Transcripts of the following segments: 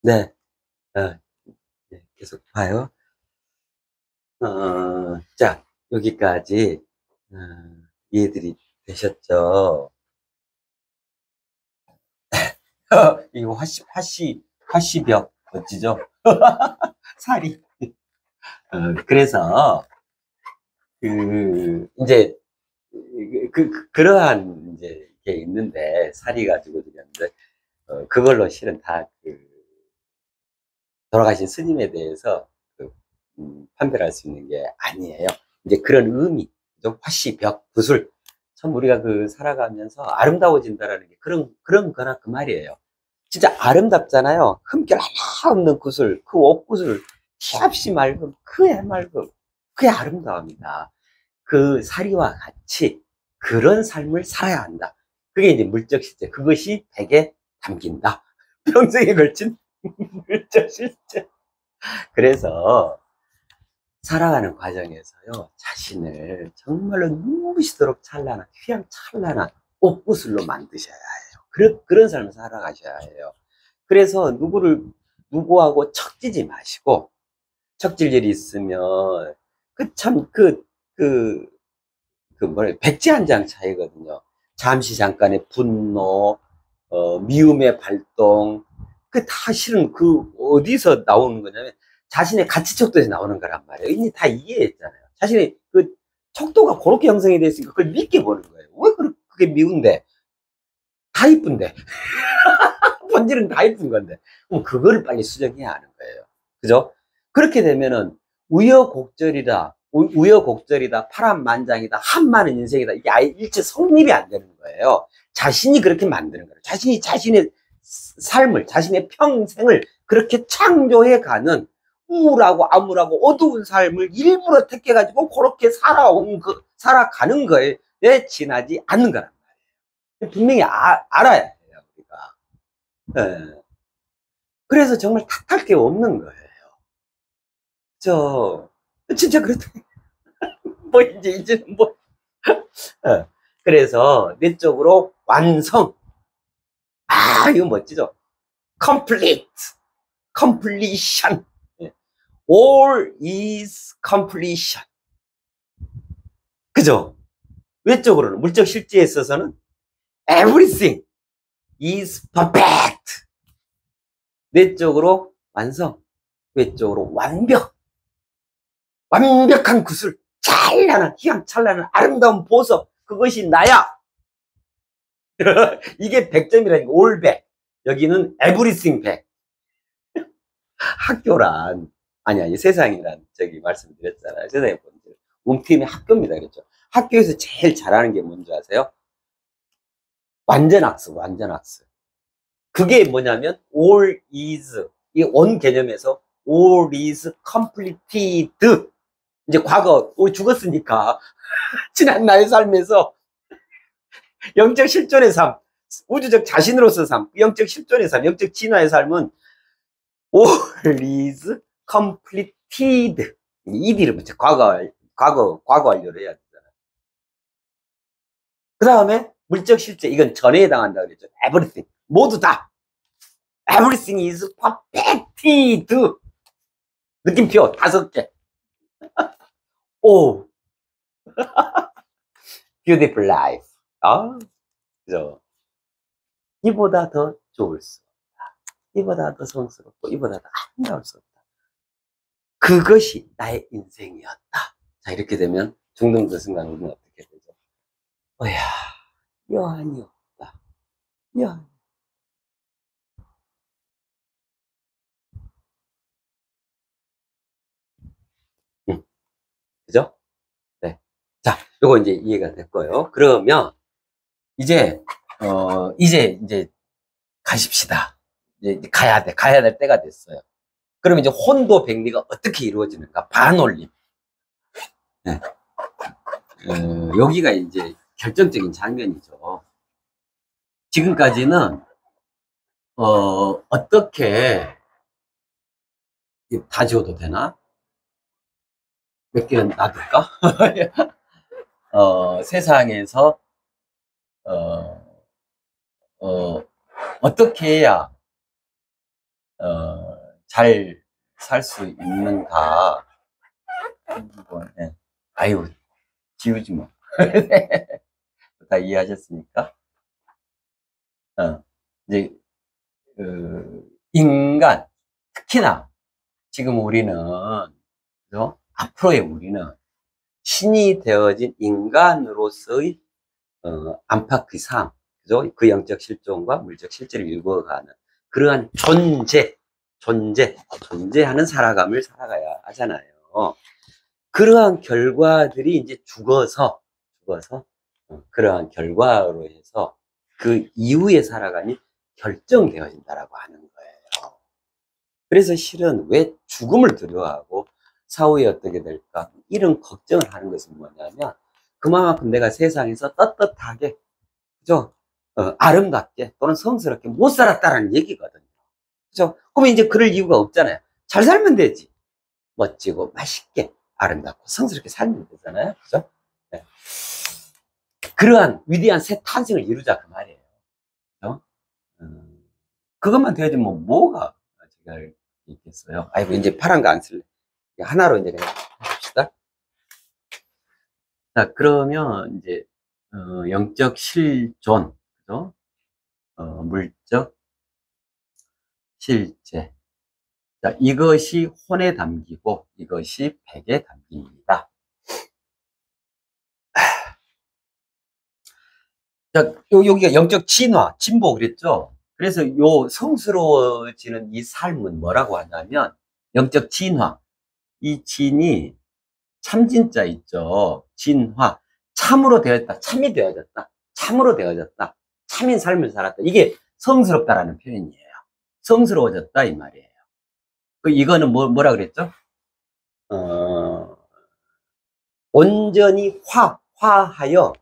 네, 어, 네, 계속 봐요. 자, 여기까지, 어, 이해들이 되셨죠? 이거 화씨벽, 멋지죠? 살이. 그래서, 이제, 그러한, 이제, 게 있는데, 살이 가지고 드렸는데, 그걸로 실은 다, 돌아가신 스님에 대해서, 판별할 수 있는 게 아니에요. 이제 그런 의미, 화씨, 벽, 구슬. 참 우리가 살아가면서 아름다워진다라는 게 그런 거나 그 말이에요. 진짜 아름답잖아요. 흠결 하나 없는 구슬, 그 옷구슬, 티 없이 맑음, 그 해맑음, 그게 아름다움이다. 그 사리와 같이 그런 삶을 살아야 한다. 그게 이제 물적 실제. 그것이 백에 담긴다. 평생에 걸친 물적 실제. 그래서 살아가는 과정에서요, 자신을 정말로 눈부시도록 찬란한, 휘황찬란한 옷구슬로 만드셔야 해요. 그런 삶을 살아가셔야 해요. 그래서 누구하고 척지지 마시고, 척질 일이 있으면, 그, 백지 한 장 차이거든요. 잠시 잠깐의 분노, 미움의 발동, 그 다 실은 어디서 나오는 거냐면, 자신의 가치 척도에서 나오는 거란 말이에요. 이미 다 이해했잖아요. 자신의 척도가 그렇게 형성이 됐으니까 그걸 믿게 보는 거예요. 왜 그게 미운데? 다 이쁜데. 본질은 다 이쁜 건데. 그럼 그거를 빨리 수정해야 하는 거예요. 그죠? 그렇게 되면은 우여곡절이다, 파란만장이다, 한많은 인생이다. 이게 아예 일체 성립이 안 되는 거예요. 자신이 그렇게 만드는 거예요. 자신이 자신의 삶을, 자신의 평생을 그렇게 창조해가는 우울하고 암울하고 어두운 삶을 일부러 택해가지고 그렇게 살아가는 거에 지나지 않는 거란 말이에요. 분명히 알아야 해요, 우리가. 예. 그래서 정말 탓할 게 없는 거예요. 저, 진짜 그렇다. 뭐, 이제는 뭐. 예. 그래서, 내적으로 완성. 이거 멋지죠? complete, completion. 예. all is completion. 그죠? 외적으로는, 물적 실제에 있어서는 everything is perfect. 내적으로 완성, 외적으로 완벽. 완벽한 구슬, 찬란한, 휘황찬란한 아름다운 보석. 그것이 나야. 이게 100점이라니까, 올 100. 여기는 에브리싱 100. 학교란, 아니, 세상이란, 말씀드렸잖아요. 세상의 본질. 움팀이 학교입니다. 그랬죠. 학교에서 제일 잘하는 게 뭔지 아세요? 완전학습, 완전학습. 그게 뭐냐면, all is, 이 온 개념에서 all is completed. 이제 과거, 우리 죽었으니까, 지난 나의 삶에서 영적 실존의 삶, 우주적 자신으로서 삶, 영적 실존의 삶, 영적 진화의 삶은 all is completed. ED를 붙여. 과거 완료를 해야 되잖아요. 그 다음에 물적 실제, 이건 전에 해당한다 그랬죠. everything. 모두 다. everything is perfected. 느낌표 5개. 오, beautiful life. 그죠. 이보다 더 좋을 수 없다. 이보다 더 성스럽고, 이보다 더 아름다울 수 없다. 그것이 나의 인생이었다. 자, 이렇게 되면 중동 그 순간 우리는 어떻게 되죠? 어야, 여한이 없다. 여한. 응, 그죠? 네. 자, 요거 이제 이해가 됐고요. 그러면 이제 이제 가십시다. 이제 가야 될 때가 됐어요. 그러면 이제 혼도 백리가 어떻게 이루어지는가? 반올림. 네. 여기가 이제 결정적인 장면이죠. 지금까지는 어떻게 다 지워도 되나? 몇 개는 놔둘까? 세상에서 어, 어, 어떻게 해야 잘 살 수 있는가. 뭐, 네. 아유, 지우지 뭐. 다 이해하셨습니까? 이제, 인간, 특히나 지금 우리는, 그죠? 앞으로의 우리는 신이 되어진 인간으로서의, 안팎의 삶, 그죠? 그 영적 실존과 물적 실제를 이루어가는 그러한 존재하는 살아감을 살아가야 하잖아요. 그러한 결과들이 이제 죽어서, 그러한 결과로 해서 그 이후의 살아감이 결정되어진다라고 하는 거예요. 그래서 실은 왜 죽음을 두려워하고 사후에 어떻게 될까? 이런 걱정을 하는 것은 뭐냐면, 그만큼 내가 세상에서 떳떳하게, 그죠? 아름답게 또는 성스럽게 못 살았다라는 얘기거든요. 그죠? 그러면 이제 그럴 이유가 없잖아요. 잘 살면 되지. 멋지고 맛있게 아름답고 성스럽게 살면 되잖아요. 그죠? 네. 그러한 위대한 새 탄생을 이루자 그 말이에요. 그죠? 그것만 되어야지 뭐가 제가 있겠어요. 아이고 이제 파란 거 안 쓸래. 하나로 이제 그냥 합시다. 자, 그러면 이제 영적 실존, 그죠? 물적 실제. 자, 이것이 혼에 담기고 이것이 백에 담깁니다. 자, 여기가 영적 진화, 진보 그랬죠? 그래서 요 성스러워지는 이 삶은 뭐라고 하냐면 영적 진화. 이 진이 참진자 있죠? 진화. 참으로 되었다. 참이 되어졌다. 참으로 되어졌다. 참인 삶을 살았다. 이게 성스럽다라는 표현이에요. 성스러워졌다 이 말이에요. 이거는 뭐라 그랬죠? 온전히 화하여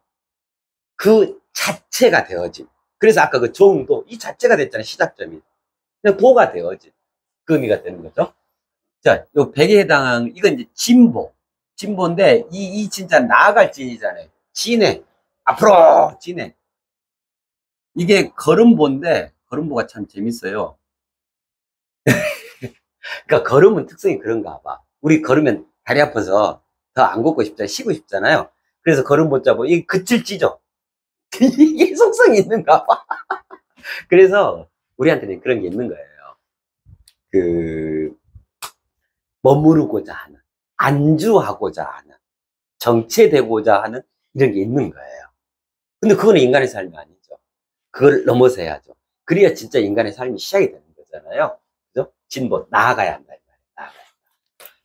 그 자체가 되어짐. 그래서 아까 그 정도, 이 자체가 됐잖아요. 시작점이. 그냥 도가 되어짐. 그 의미가 되는 거죠. 자, 요 백에 해당하는, 이건 이제 진보인데, 이 진짜 나아갈 진이잖아요. 진해. 앞으로 진해. 이게 걸음보인데, 걸음보가 참 재밌어요. 그러니까 걸음은 특성이 그런가 봐. 우리 걸으면 다리 아파서 더 안 걷고 싶잖아요. 쉬고 싶잖아요. 그래서 걸음보 짜고, 이게 그칠 찌죠. 이게 속성이 있는가 봐. 그래서 우리한테는 그런 게 있는 거예요. 머무르고자 하는, 안주하고자 하는, 정체되고자 하는 이런 게 있는 거예요. 근데 그거는 인간의 삶이 아니죠. 그걸 넘어서야죠. 그래야 진짜 인간의 삶이 시작이 되는 거잖아요. 그죠? 진보, 나아가야 한다.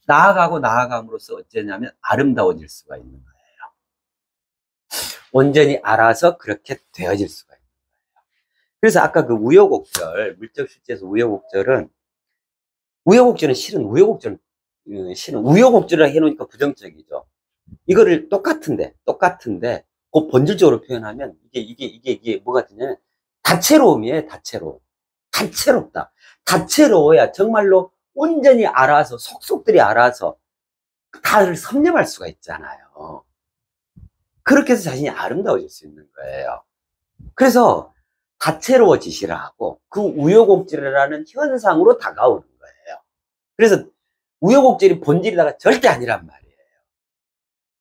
나아가고 나아감으로써 어쩌냐면 아름다워질 수가 있는 거예요. 온전히 알아서 그렇게 되어질 수가 있는 거예요. 그래서 아까 그 우여곡절, 물적 실제에서 우여곡절은 실은 우여곡절을 해놓으니까 부정적이죠. 이거를 똑같은데, 그 본질적으로 표현하면 이게 뭐가 되냐면 다채로움이에요, 다채로움. 다채롭다. 다채로워야 정말로 온전히 알아서, 속속들이 알아서 다를 섭렵할 수가 있잖아요. 그렇게 해서 자신이 아름다워질 수 있는 거예요. 그래서 다채로워지시라 하고 그 우여곡절이라는 현상으로 다가오는 거예요. 그래서 우여곡절이 본질이다가 절대 아니란 말이에요.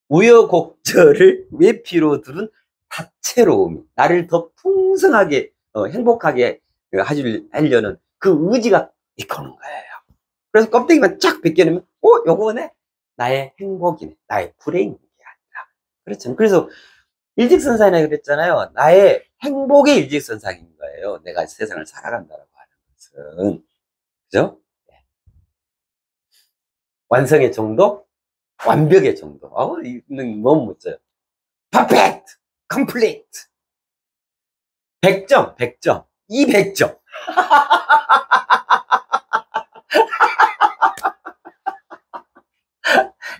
우여곡절을 외피로 두른 다채로움이 나를 더 풍성하게 행복하게 하려는 그 의지가 이끄는 거예요. 그래서 껍데기만 쫙 벗겨내면 요거네 나의 행복이네, 나의 불행이 아니라. 그렇죠. 그래서 일직선상이라고 그랬잖아요. 나의 행복의 일직선상인 거예요. 내가 세상을 살아간다고 하는 것은. 그죠? 완성의 정도, 완벽의 정도. 이는 너무 멋져요. 퍼펙트, 컴플리트. 100점, 100점, 200점.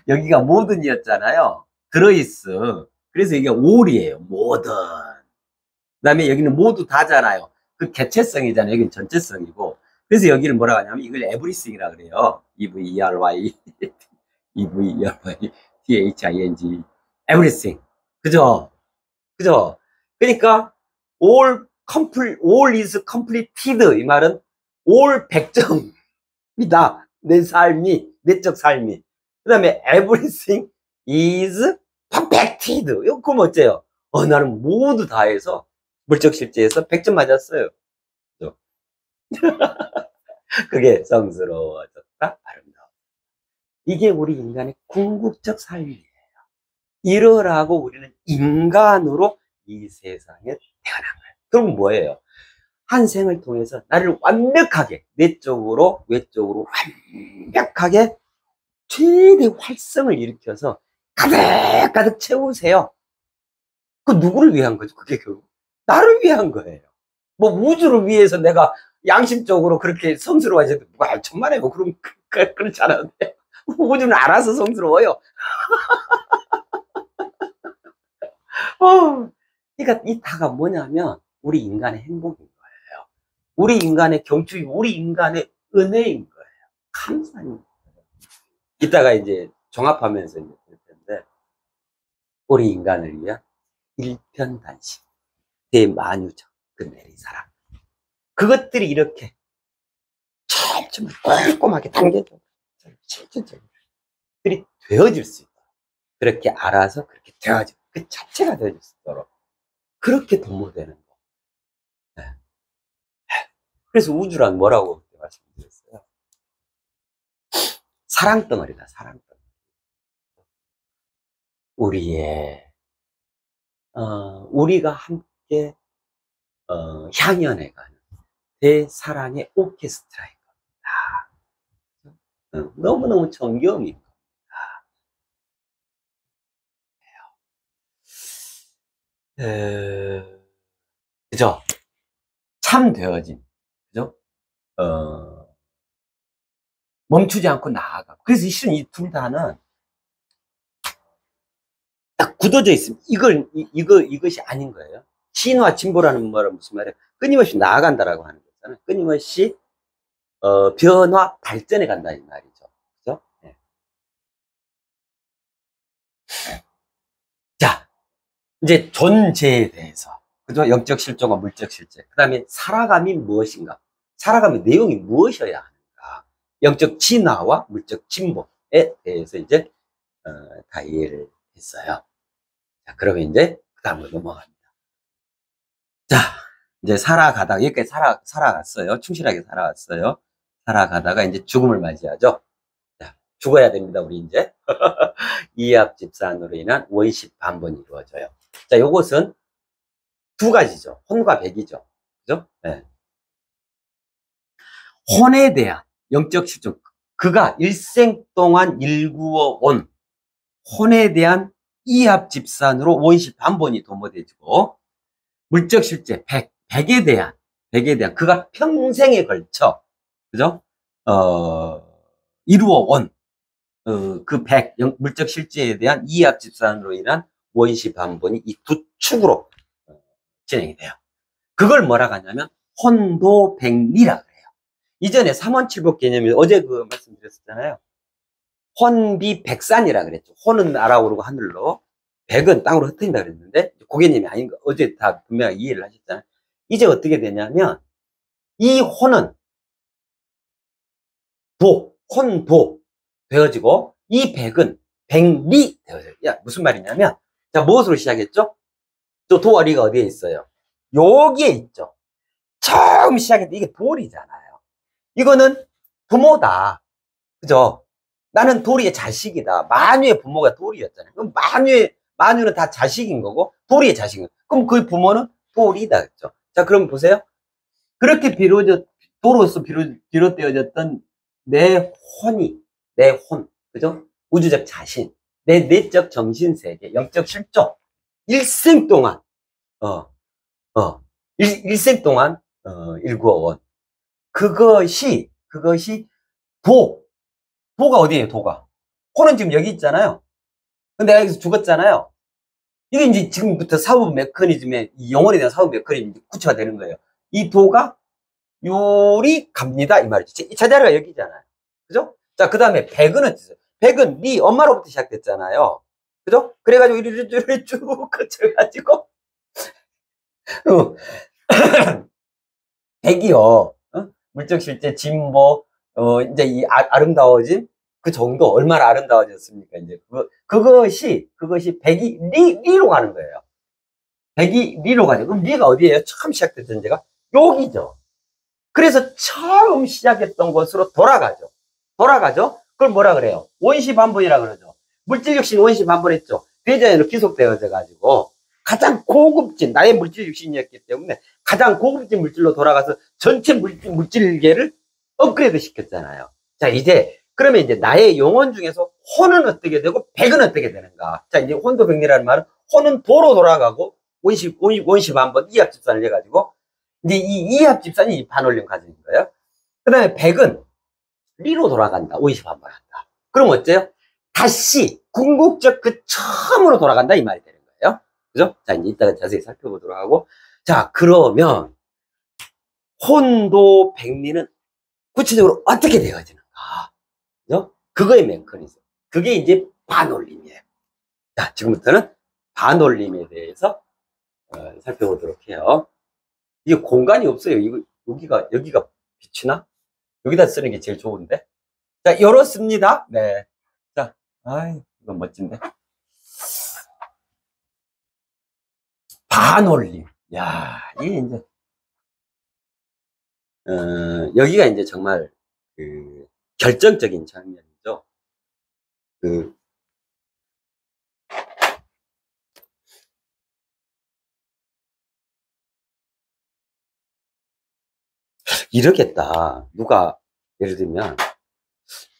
여기가 모든이었잖아요. 들어있어. 그래서 이게 올이에요. 모든. 그 다음에 여기는 모두 다잖아요. 그 개체성이잖아요. 여기는 전체성이고. 그래서 여기를 뭐라고 하냐면 이걸 everything이라고 그래요. EVERY, EVERY, THING, everything. 그죠? 그죠? 그러니까 all is completed. 이 말은 all 100점. 내 삶이, 내적 삶이. 그 다음에 everything is perfected. 그럼 어째요? 나는 모두 다 해서 물적실제에서 100점 맞았어요. 그죠? 그게 성스러워졌다, 아름다워. 이게 우리 인간의 궁극적 삶이에요. 이러라고 우리는 인간으로 이 세상에 태어난 거예요. 그럼 뭐예요? 한 생을 통해서 나를 완벽하게, 내적으로, 외적으로 완벽하게 최대 활성을 일으켜서 가득가득 채우세요. 그 누구를 위한 거죠? 그게 결국 나를 위한 거예요. 뭐 우주를 위해서 내가 양심적으로 그렇게 성스러워야지 누가 천만에 뭐 그렇지 않은데 우주는 알아서 성스러워요. 그러니까 이 다가 뭐냐면 우리 인간의 행복인 거예요. 우리 인간의 경축이 우리 인간의 은혜인 거예요. 감사인 거예요. 이따가 이제 종합하면서 이제 볼 텐데 우리 인간을 위한 일편단심, 대만유적, 그 내리사랑, 그것들이 이렇게 점점 꼼꼼하게 단계적으로 실질적으로 되어질 수 있도록, 그렇게 알아서 그렇게 되어질, 그 자체가 되어질 수 있도록 그렇게 도모되는 거. 네. 그래서 우주란 뭐라고 그때 말씀드렸어요? 사랑덩어리다, 사랑덩어리. 우리가 함께 향연해가는 대사랑의 오케스트라인 겁니다. 너무너무 정겨움인 겁니다. 그죠? 참 되어진, 그죠? 멈추지 않고 나아가고. 그래서 실은 이 둘 다는 딱 굳어져 있습니다. 이것이 아닌 거예요. 진화, 진보라는 말은 무슨 말이에요? 끊임없이 나아간다라고 하는 거잖아요. 끊임없이, 변화, 발전해 간다, 이 말이죠. 그죠? 네. 자, 이제 존재에 대해서. 그죠? 영적 실존과 물적 실제. 그 다음에 살아감이 무엇인가? 살아감의 내용이 무엇이어야 하는가? 영적 진화와 물적 진보에 대해서 이제, 다 이해를 했어요. 자, 그러면 이제, 그 다음으로 넘어갑니다. 자, 이제 살아가다가, 여기까지 살아갔어요. 충실하게 살아왔어요. 살아가다가 이제 죽음을 맞이하죠. 자, 죽어야 됩니다, 우리 이제. 이합집산으로 인한 원식 반번이 이루어져요. 자, 요것은 두 가지죠. 혼과 백이죠. 그죠? 네. 혼에 대한 영적 실존. 그가 일생 동안 일구어 온 혼에 대한 이합집산으로 원식 반번이 도모되지고, 물적 실제 백에 대한 그가 평생에 걸쳐, 그죠? 이루어 온 그 물적 실제에 대한 이합집산으로 인한 원시 반번이 이 두 축으로 진행이 돼요. 그걸 뭐라고 하냐면 혼도백리라 그래요. 이전에 삼원칠복 개념이 어제 그 말씀드렸었잖아요. 혼비백산이라 그랬죠. 혼은 나라 오르고 하늘로, 백은 땅으로 흩어진다 그랬는데 고객님이 아닌 거 어제 다 분명히 이해를 하셨잖아요. 이제 어떻게 되냐면 이 혼은 혼도 되어지고 이 백은 백리 되어져요. 야, 무슨 말이냐면, 자, 무엇으로 시작했죠? 저 도어리가 어디에 있어요? 여기에 있죠. 처음 시작했는데 이게 돌이잖아요. 이거는 부모다. 그죠? 나는 도리의 자식이다. 만유의 부모가 도리였잖아요. 그럼 만유는 다 자식인 거고, 도리의 자식인 거고. 그럼 그 부모는 도리다. 그죠? 자, 그럼 보세요. 그렇게 도로서 비롯되어졌던 내 혼. 그죠? 우주적 자신. 내 내적 정신세계, 영적 실존. 일생 동안, 일생 동안, 일구어원. 그것이, 도가 어디에요, 도가? 혼은 지금 여기 있잖아요. 근데 내가 여기서 죽었잖아요. 이게 이제 지금부터 사후 메커니즘의, 영혼에 대한 사후 메커니즘이 구체화 되는 거예요. 이 도가 요리 갑니다, 이 말이죠. 이 제자리가 여기잖아요. 그죠? 자, 그 다음에 백은 네 엄마로부터 시작됐잖아요. 그죠? 그래가지고 이리 쭉 거쳐가지고, 백이요. 물적 실제 진보, 이제 이 아름다워짐, 그 정도, 얼마나 아름다워졌습니까? 이제 그것이 리로 가는 거예요. 리로 가죠. 그럼 리가 어디예요? 처음 시작됐던 데가 여기죠. 그래서 처음 시작했던 곳으로 돌아가죠. 그걸 뭐라 그래요? 원시반복이라 그러죠. 물질육신 원시반복했죠. 대자연으로 귀속되어져 가지고 가장 고급진 나의 물질육신이었기 때문에 가장 고급진 물질로 돌아가서 전체 물질계를 업그레이드 시켰잖아요. 자, 그러면 이제 나의 영혼 중에서 혼은 어떻게 되고 백은 어떻게 되는가? 자, 이제 혼도 백리라는 말은 혼은 도로 돌아가고 원시반복 이합집산을 해가지고 이제 이 이합집산이 반올림 과정인 거예요. 그 다음에 백은 리로 돌아간다. 원시반복한다. 그럼 어째요? 다시 궁극적 그 처음으로 돌아간다 이 말이 되는 거예요. 그죠? 자, 이제 이따가 자세히 살펴보도록 하고. 자, 그러면 혼도 백리는 구체적으로 어떻게 되어지는가? 그죠? 그거의 메커니즘. 그게 이제 반올림이에요. 자, 지금부터는 반올림에 대해서 살펴보도록 해요. 이게 공간이 없어요. 여기가 비치나? 여기다 쓰는 게 제일 좋은데. 자, 이렇습니다. 네. 자, 이건 멋진데. 반올림. 야, 이게 이제, 여기가 이제 정말, 결정적인 장면이죠. 이러겠다. 예를 들면,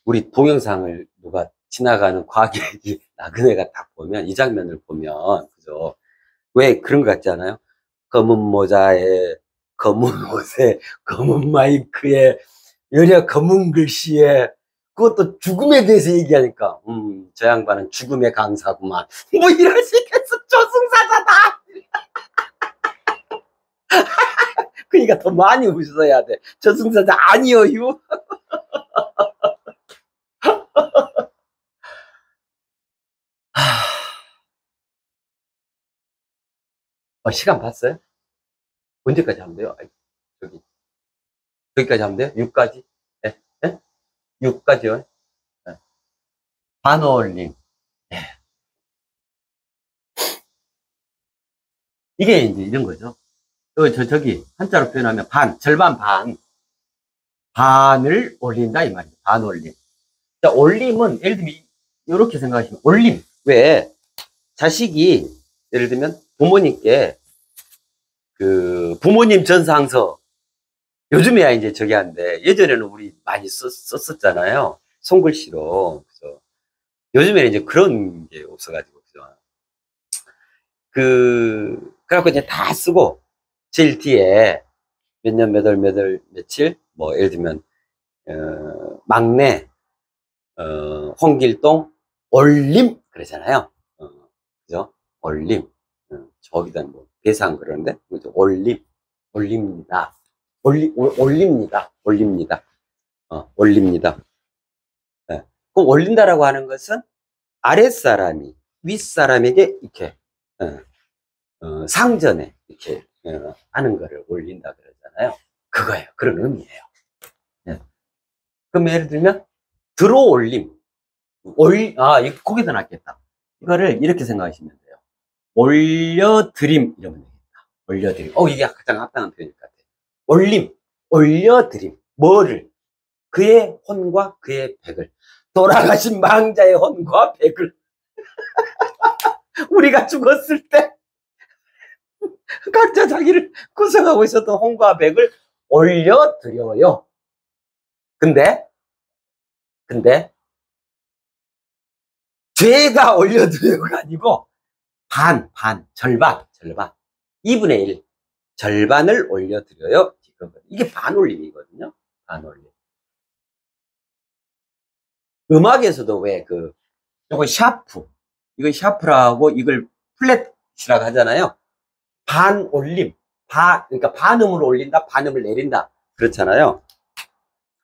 우리 동영상을 누가 지나가는 과객이 나그네가 딱 보면, 이 장면을 보면, 그죠? 왜 그런 거 같지 않아요? 검은 모자에, 검은 옷에, 검은 마이크에, 여려 검은 글씨에, 그것도 죽음에 대해서 얘기하니까, 저 양반은 죽음의 강사구만. 뭐 이럴 수 있겠어. 저승사자다! 그러니까 더 많이 웃어야 돼. 저승사자 아니에요. 시간 봤어요? 언제까지 하면 돼요? 여기까지 하면 돼요? 6까지? 네? 네? 6까지요? 네. 반올림. 네. 이게 이제 이런 거죠. 저기, 한자로 표현하면 절반 반을 올린다, 이 말이죠. 반올림. 자, 올림은, 예를 들면, 이렇게 생각하시면, 올림. 왜? 자식이, 예를 들면, 부모님께, 부모님 전상서, 요즘에야 이제 저기 한데, 예전에는 우리 많이 썼었잖아요. 손글씨로. 그죠? 요즘에는 이제 그런 게 없어가지고, 그죠? 그래갖고 이제 다 쓰고, 제일 뒤에 몇 년, 몇 월, 며칠, 뭐, 예를 들면, 막내, 홍길동, 올림, 그러잖아요. 그죠? 올림. 저기다 뭐, 대상 그러는데, 올립니다. 올립니다. 올립니다. 네. 그럼 올린다라고 하는 것은 아랫사람이 윗사람에게 이렇게, 상전에 이렇게, 하는 거를 올린다 그러잖아요. 그거예요. 그런 의미예요. 네. 그럼 예를 들면, 들어올림. 이거 거기다 놨겠다. 이거를 이렇게 생각하시면 돼요. 올려드림, 이러면 되겠다. 올려드림. 이게 가장 합당한 표현일 것 같아요. 올려드림. 뭐를? 그의 혼과 그의 백을. 돌아가신 망자의 혼과 백을. 우리가 죽었을 때, 각자 자기를 구성하고 있었던 혼과 백을 올려드려요. 근데, 죄가 올려드려요가 아니고, 절반. 2분의 1. 절반을 올려드려요. 이게 반올림이거든요. 반올림. 음악에서도 요거 샤프. 이거 샤프라고 이걸 플랫이라고 하잖아요. 반올림. 그러니까 반음을 올린다, 반음을 내린다. 그렇잖아요.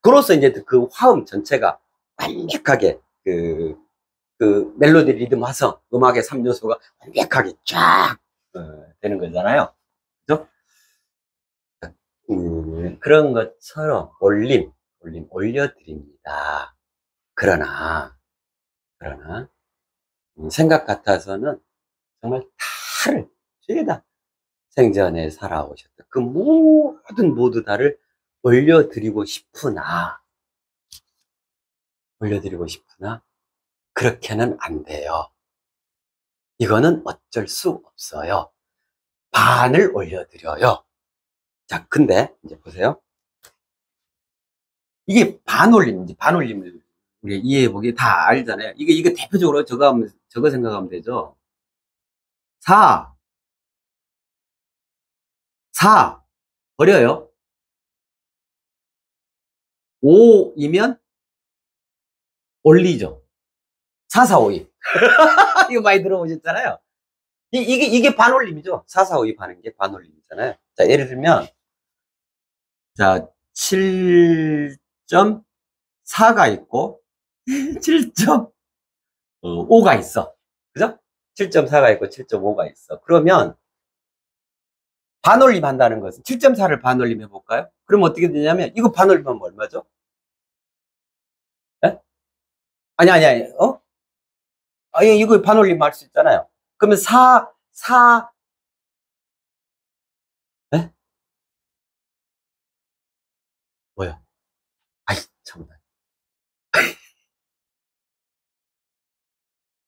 그로써 이제 그 화음 전체가 완벽하게 멜로디, 리듬, 화성, 음악의 3요소가 완벽하게 쫙 되는 거잖아요. 그죠? 그런 것처럼 올림. 올려드립니다. 그러나 생각 같아서는 정말 다를 죄다 생전에 살아오셨던 그 모두 다를 올려드리고 싶으나 그렇게는 안 돼요. 이거는 어쩔 수 없어요. 반을 올려드려요. 자, 근데 이제 보세요. 이게 반올림인지 반올림을 우리 이해해보기 다 알잖아요. 이게 대표적으로 저거 생각하면 되죠. 4 버려요. 5이면 올리죠. 4, 4, 5, 2. 이거 많이 들어보셨잖아요. 이게 반올림이죠. 4, 4, 5, 2 하는 게 반올림이잖아요. 자, 예를 들면, 자, 7.4가 있고, 7.5가 있어. 그죠? 7.4가 있고, 7.5가 있어. 그러면, 반올림 한다는 것은 7.4를 반올림 해볼까요? 그럼 어떻게 되냐면, 이거 반올림하면 얼마죠? 예? 아니, 어? 이거 반올림 할 수 있잖아요. 그러면 4, 예? 뭐야? 아이, 참나.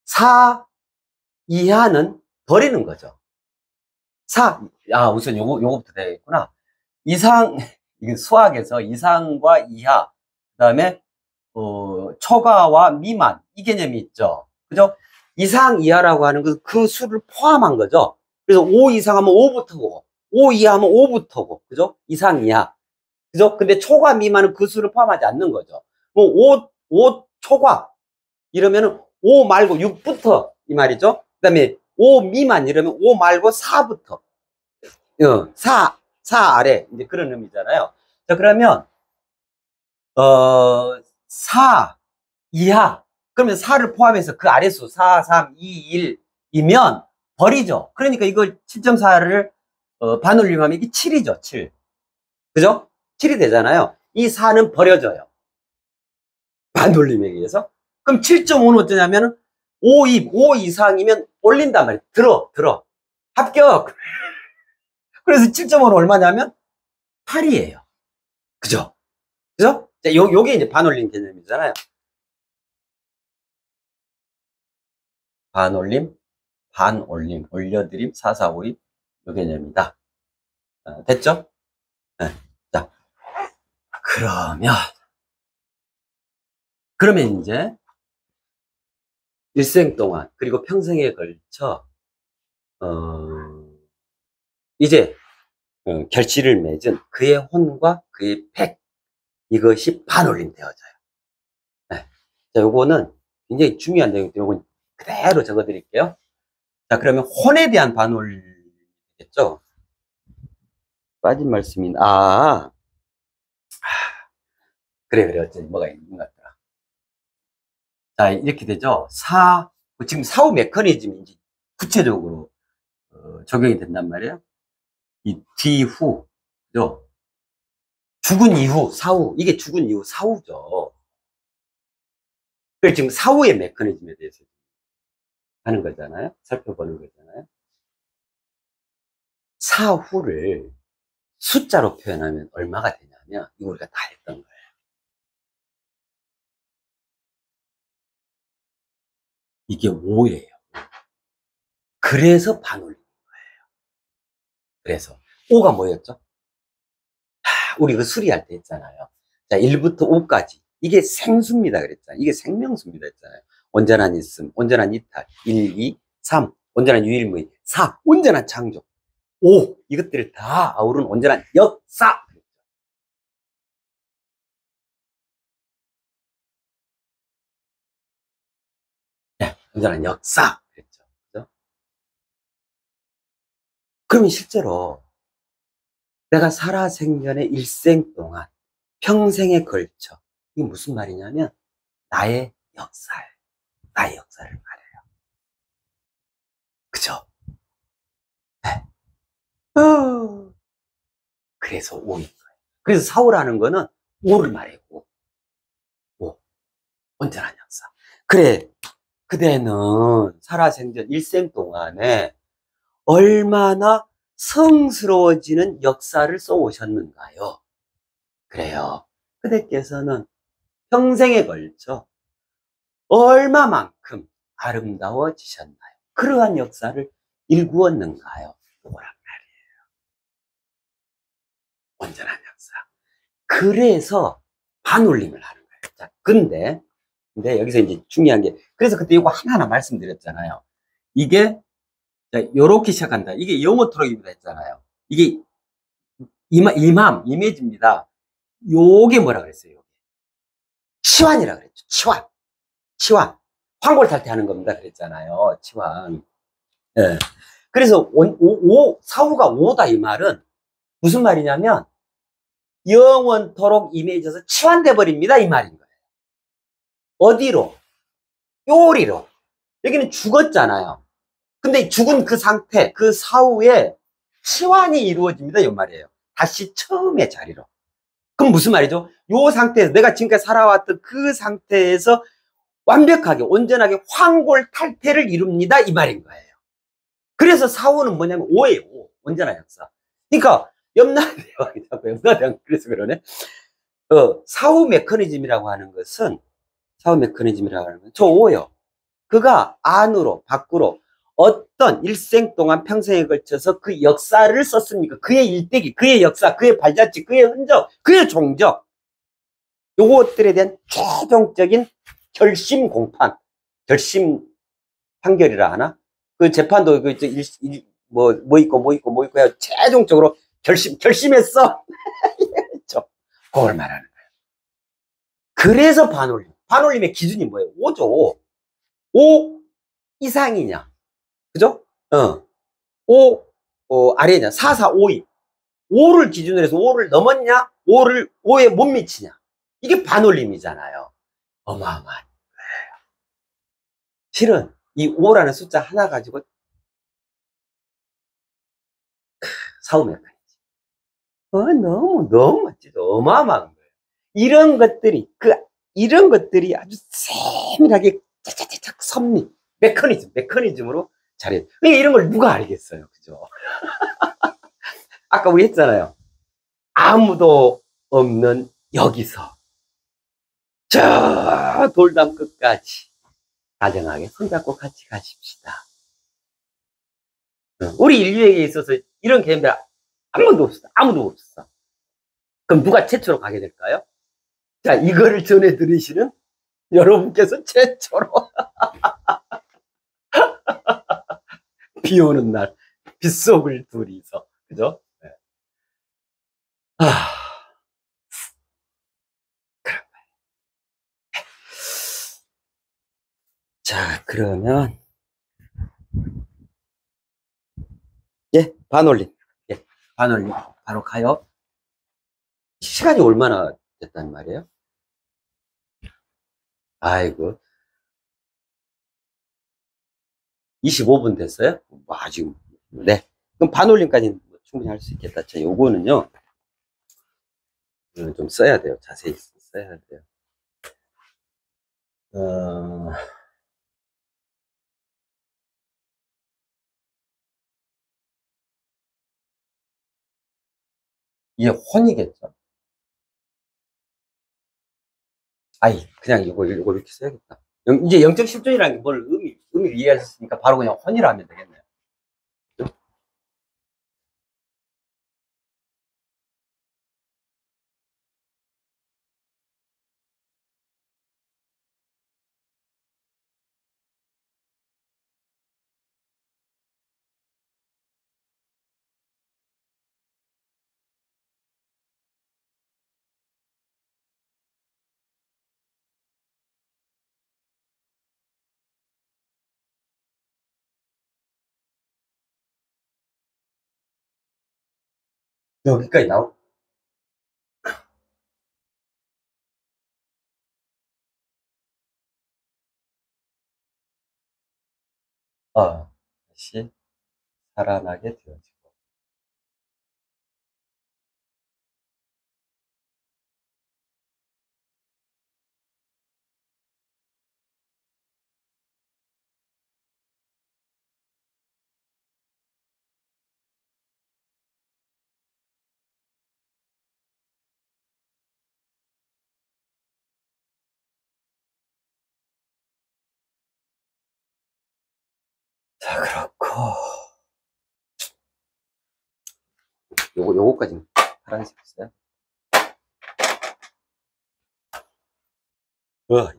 4 이하는 버리는 거죠. 우선 요거부터 되겠구나. 이게 수학에서 이상과 이하, 그 다음에, 초과와 미만, 이 개념이 있죠. 그죠? 이상, 이하라고 하는 그 수를 포함한 거죠. 그래서 5 이상 하면 5부터고, 5 이하 하면 5부터고, 그죠? 이상, 이하. 그죠? 근데 초과, 미만은 그 수를 포함하지 않는 거죠. 뭐, 5 초과, 이러면은 5 말고 6부터, 이 말이죠. 그 다음에 5 미만, 이러면 5 말고 4부터. 4 아래, 이제 그런 의미잖아요. 자, 그러면, 4 이하. 그러면 4를 포함해서 그 아래수 4, 3, 2, 1이면 버리죠. 그러니까 이걸 7.4를 반올림하면 이게 7이죠, 7. 그죠? 7이 되잖아요. 이 4는 버려져요. 반올림에 의해서. 그럼 7.5는 어쩌냐면은 5 이상이면 올린단 말이에요. 들어. 합격! 그래서 7.5는 얼마냐면 8이에요. 그죠? 그죠? 자, 요게 이제 반올림 개념이잖아요. 반올림, 올려드림, 4, 4, 5, 2, 요 개념이다. 됐죠? 네. 자, 그러면 이제 일생 동안, 그리고 평생에 걸쳐, 이제, 결실을 맺은 그의 혼과 그의 팩, 이것이 반올림 되어져요. 네. 자, 요거는 굉장히 중요한 내용인데, 요건 그대로 적어 드릴게요. 자, 그러면 혼에 대한 반올림이겠죠? 빠진 말씀이, 그래, 어쩐지 뭐가 있는 것 같더라. 자, 이렇게 되죠. 지금 사후 메커니즘이 구체적으로 적용이 된단 말이에요. 이 뒤후, 그죠? 죽은 이후, 사후, 이게 죽은 이후 사후죠. 그래서 지금 사후의 메커니즘에 대해서 하는 거잖아요. 살펴보는 거잖아요. 사후를 숫자로 표현하면 얼마가 되냐면, 이거 우리가 다 했던 거예요. 이게 5예요. 그래서 반올림. 그래서 5가 뭐였죠? 우리 그 수리할 때 했잖아요. 자, 1부터 5까지. 이게 생수입니다. 그랬잖아요. 이게 생명수입니다. 했잖아요. 온전한 있음, 온전한 이탈. 1, 2, 3. 온전한 유일무이. 4. 온전한 창조. 5. 이것들을 다 아우른 온전한 역사. 네, 온전한 역사. 그랬죠. 그죠? 그러면 실제로 내가 살아생전의 일생 동안 평생에 걸쳐 이게 무슨 말이냐면 나의 역사를 말해요. 그죠? 네. 그래서 5인 거예요. 그래서 사후라는 거는 5를 말해요. 온전한 역사. 그래, 그대는 살아생전 일생 동안에 얼마나 성스러워지는 역사를 써오셨는가요? 그래요. 그대께서는 평생에 걸쳐 얼마만큼 아름다워지셨나요? 그러한 역사를 일구었는가요? 뭐란 말이에요. 온전한 역사. 그래서 반올림을 하는 거예요. 자, 근데 여기서 이제 중요한 게, 그래서 그때 이거 하나하나 말씀드렸잖아요. 이게, 자, 요렇게 시작한다. 이게 영어 토록입니다 했잖아요. 이게 이미지입니다. 요게 뭐라 그랬어요? 치환이라 그랬죠. 치환. 치환. 황골탈퇴하는 겁니다. 그랬잖아요. 치환. 예. 그래서 사후가 오다 이 말은 무슨 말이냐면 영원토록 임해져서 치환돼 버립니다 이 말인 거예요. 어디로? 요리로. 여기는 죽었잖아요. 근데 죽은 그 상태, 그 사후에 치환이 이루어집니다 이 말이에요. 다시 처음의 자리로. 그럼 무슨 말이죠? 요 상태에서 내가 지금까지 살아왔던 그 상태에서 완벽하게 온전하게 황골탈퇴를 이룹니다 이 말인 거예요. 그래서 사후는 뭐냐면 오예요. 오. 온전한 역사. 그러니까 염라대왕이 자꾸 염라대왕 그래서 그러네. 사후 메커니즘이라고 하는 것은 저 오요. 그가 안으로 밖으로 어떤 일생 동안 평생에 걸쳐서 그 역사를 썼습니까? 그의 일대기, 그의 역사, 그의 발자취, 그의 흔적, 그의 종적, 요것들에 대한 최종적인 결심 공판, 결심 판결이라 하나? 그 재판도 뭐 있고 해서 최종적으로 결심했어. 그걸 말하는 거예요. 그래서 반올림의 기준이 뭐예요? 5죠. 5 이상이냐. 그죠? 5, 아래냐. 4, 4, 5, 2. 5를 기준으로 해서 5를 넘었냐? 5에 못 미치냐. 이게 반올림이잖아요. 어마어마한. 실은 이 5라는 숫자 하나 가지고 사후 메커니즘. 너무 멋지죠. 어마어마한 거예요. 이런 것들이 아주 세밀하게 짜자자작 메커니즘으로 잘해요. 그러니까 이런 걸 누가 알겠어요. 그죠? 아까 우리 했잖아요. 아무도 없는 여기서 저 돌담 끝까지 다정하게 손잡고 같이 가십시다. 우리 인류에게 있어서 이런 개념이 아무도 없었어. 그럼 누가 최초로 가게 될까요? 자, 이거를 전해 들으시는 여러분께서 최초로 비 오는 날 빗속을 둘이서 그죠? 네. 아, 자, 그러면 예, 반올림. 예, 반올림 바로 가요. 시간이 얼마나 됐단 말이에요? 아이고, 25분 됐어요? 와, 지금 네. 그럼 반올림까지는 충분히 할 수 있겠다. 자, 요거는요. 좀 써야 돼요. 자세히 써야 돼요. 어, 이게 혼이겠죠. 아이, 그냥 이거 이렇게 써야겠다. 이제 0.10존이라는 게 뭘 의미를 이해하셨으니까 바로 그냥 혼이라 하면 되겠네요. 여기까지 나오, 다시 살아나게 되어지고. 자, 그렇고, 요거까지는 파란색 있어요.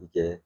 이게.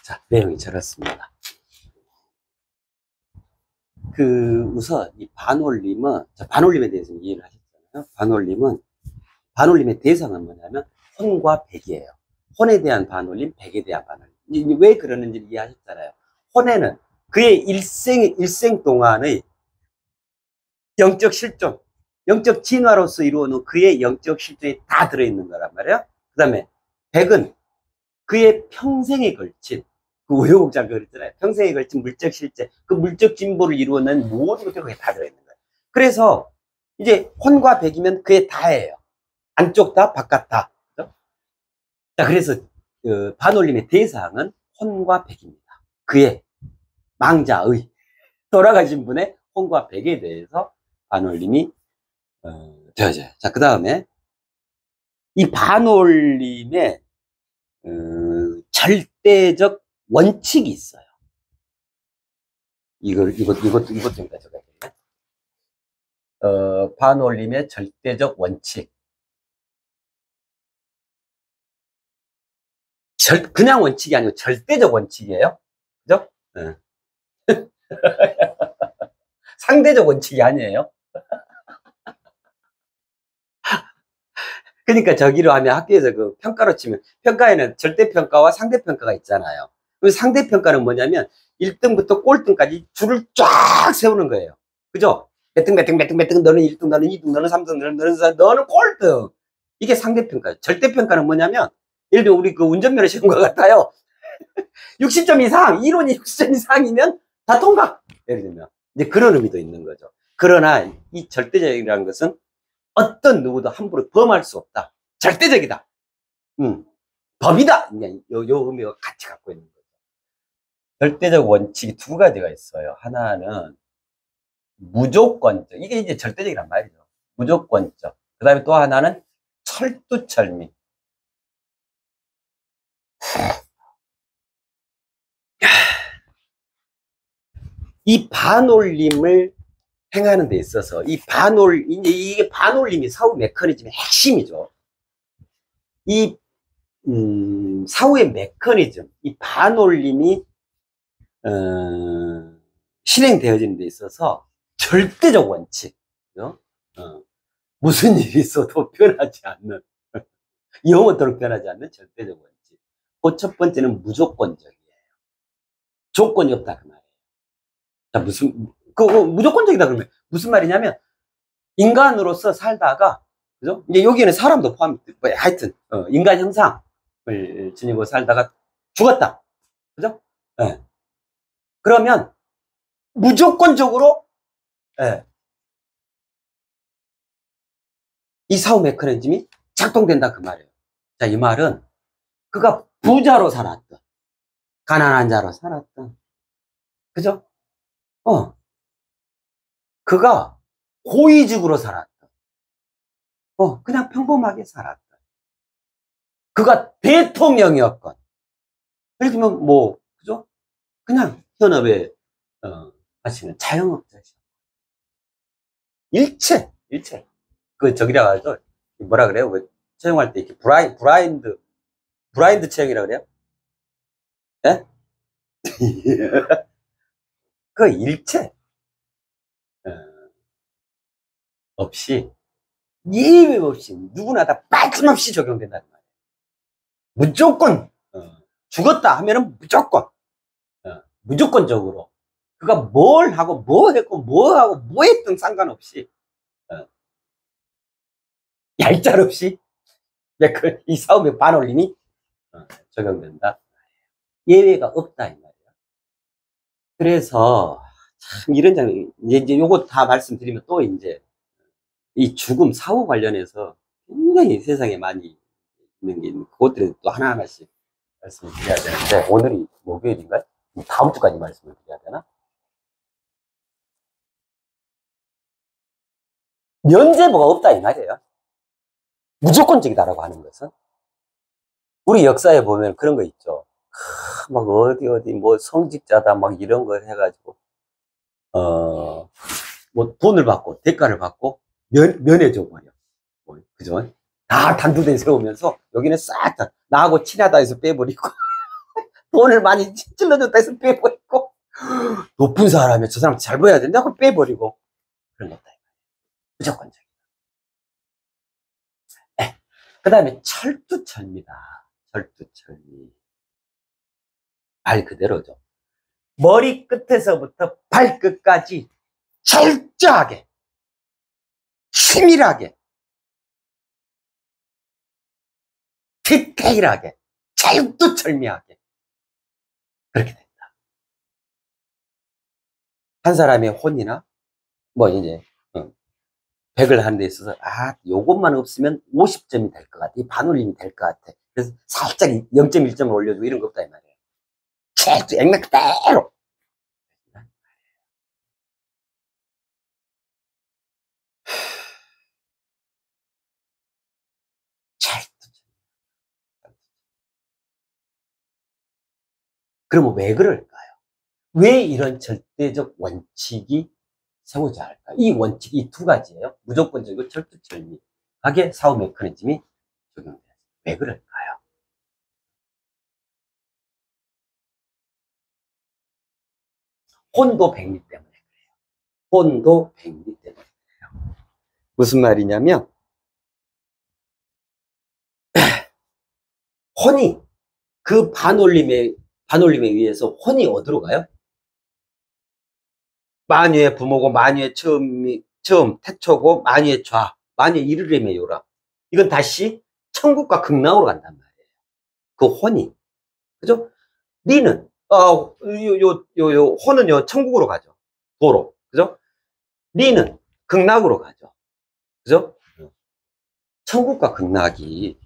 자, 내용이 저렇습니다. 우선, 이 반올림은, 반올림에 대해서는 이해를 하셨잖아요. 반올림의 대상은 뭐냐면, 혼과 백이에요. 혼에 대한 반올림, 백에 대한 반올림. 왜 그러는지 이해하셨잖아요. 혼에는 그의 일생 동안의 영적 실존, 영적 진화로서 이루어놓은 그의 영적 실존이 다 들어있는 거란 말이에요. 그 다음에 백은 그의 평생에 걸친, 그 우여곡절 그랬잖아요. 평생에 걸친 물적 실제, 그 물적 진보를 이루어낸 모든 것들이 거기에 다 들어있는 거예요. 그래서 이제 혼과 백이면 그의 다예요. 안쪽 다, 바깥 다. 그렇죠? 자, 그래서 그 반올림의 대상은 혼과 백입니다. 그의 망자의 돌아가신 분의 혼과 백에 대해서 반올림이 되어져요. 자, 그 다음에 이 반올림의 절대적 원칙이 있어요. 이것도 좀 이따 적어야겠네. 반올림의 절대적 원칙. 그냥 원칙이 아니고 절대적 원칙이에요. 그죠? 네. 상대적 원칙이 아니에요. 그러니까 저기로 하면 학교에서 그 평가로 치면, 평가에는 절대평가와 상대평가가 있잖아요. 그 상대평가는 뭐냐면 1등부터 꼴등까지 줄을 쫙 세우는 거예요. 그죠? 몇 등, 몇 등, 몇 등, 몇 등, 너는 1등, 너는 2등, 너는 3등, 너는 꼴등. 이게 상대평가예요. 절대평가는 뭐냐면, 예를 들어 우리 그 운전면허 시험과 같아요. 60점 이상, 이론이 60점 이상이면 다 통과. 예를 들면. 이제 그런 의미도 있는 거죠. 그러나 이 절대적이라는 것은 어떤 누구도 함부로 범할 수 없다. 절대적이다. 법이다. 요 의미가 같이 갖고 있는 거죠. 절대적 원칙이 두 가지가 있어요. 하나는 무조건적. 이게 이제 절대적이란 말이죠. 무조건적. 그 다음에 또 하나는 철두철미. 이 반올림을 행하는 데 있어서 이게 반올림이 사후 메커니즘의 핵심이죠. 이 사후의 메커니즘, 이 반올림이 실행되어지는 데 있어서 절대적 원칙, 무슨 일이 있어도 변하지 않는, 영원토록 변하지 않는 절대적 원칙. 그 첫 번째는 무조건적이에요. 조건이 없다 그 말이에요. 자, 무조건적이다 그러면 무슨 말이냐면, 인간으로서 살다가, 그죠? 이제 여기에는 사람도 포함, 하여튼 인간 형상을 지니고 살다가 죽었다, 그죠? 네. 그러면 무조건적으로, 네, 이 사후 메커니즘이 작동된다 그 말이에요. 자, 이 말은 그가 부자로 살았던, 가난한 자로 살았던, 그죠? 그가 고위직으로 살았던, 그냥 평범하게 살았던, 그가 대통령이었건, 예를 들면 뭐, 그죠? 그냥 현업에 하시는 자영업자시죠. 일체. 그, 저기라 가지고, 뭐라 그래요? 그 채용할 때 이렇게 브라인드 채용이라 그래요? 예? 그 일체, 어, 없이, 예외 없이, 누구나 다 빠짐없이 적용된다는 말이에요. 무조건, 죽었다 하면은 무조건, 무조건적으로. 그가 뭘 하고, 뭐 했고, 뭐 하고, 뭐 했든 상관없이, 어, 얄짤없이, 이 사업의 반올림이 적용된다. 예외가 없다, 이 말이에요. 그래서, 참, 이런 장면, 이제 요거 다 말씀드리면 또 이제, 이 죽음, 사후 관련해서 굉장히 세상에 많이 있는 게 있는, 그것들을 또 하나하나씩 말씀을 드려야 되는데, 오늘이 목요일인가요? 다음 주까지 말씀을 드려야 되나? 면제부가 없다, 이 말이에요. 무조건적이다라고 하는 것은. 우리 역사에 보면 그런 거 있죠. 막 어디, 뭐 성직자다, 막 이런 거 해가지고, 어, 뭐 돈을 받고, 대가를 받고, 면해줘 버려. 뭐, 그죠? 다 단두대 세우면서, 여기는 싹 다, 나하고 친하다 해서 빼버리고, 돈을 많이 찔러줬다 해서 빼버리고, 높은 사람이 저 사람 잘 보여야 된다고 빼버리고, 그런 것다. 무조건적. 그 다음에 철두철미다. 철두철미. 말 그대로죠. 머리 끝에서부터 발끝까지 철저하게, 치밀하게, 디테일하게, 철두철미하게. 그렇게 된다. 한 사람의 혼이나, 뭐, 이제, 100을 하는 데 있어서, 요것만 없으면 50점이 될 것 같아. 이 반올림이 될 것 같아. 그래서 살짝 0.1점을 올려주고 이런 거 없다, 이 말이에요. 계속 액면 그대로. 그러면 왜 그럴까요? 왜 이런 절대적 원칙이 세워져야 할까? 이 원칙, 이 두 가지예요. 무조건적이고 철두철미하게 사후 메커니즘이 적용돼요. 왜 그럴까요? 혼도 백리 때문에 그래요. 혼도 백리 때문에 그래요. 무슨 말이냐면, 혼이, 그 반올림에 의해서 혼이 어디로 가요? 만유의 부모고, 만유의 처음, 태초고, 만유의 좌, 만유의 이르림의 요라. 이건 다시 천국과 극락으로 간단 말이에요. 그 혼이. 그죠? 리는, 혼은요, 천국으로 가죠. 도로. 그죠? 리는 극락으로 가죠. 그죠? 천국과 극락이,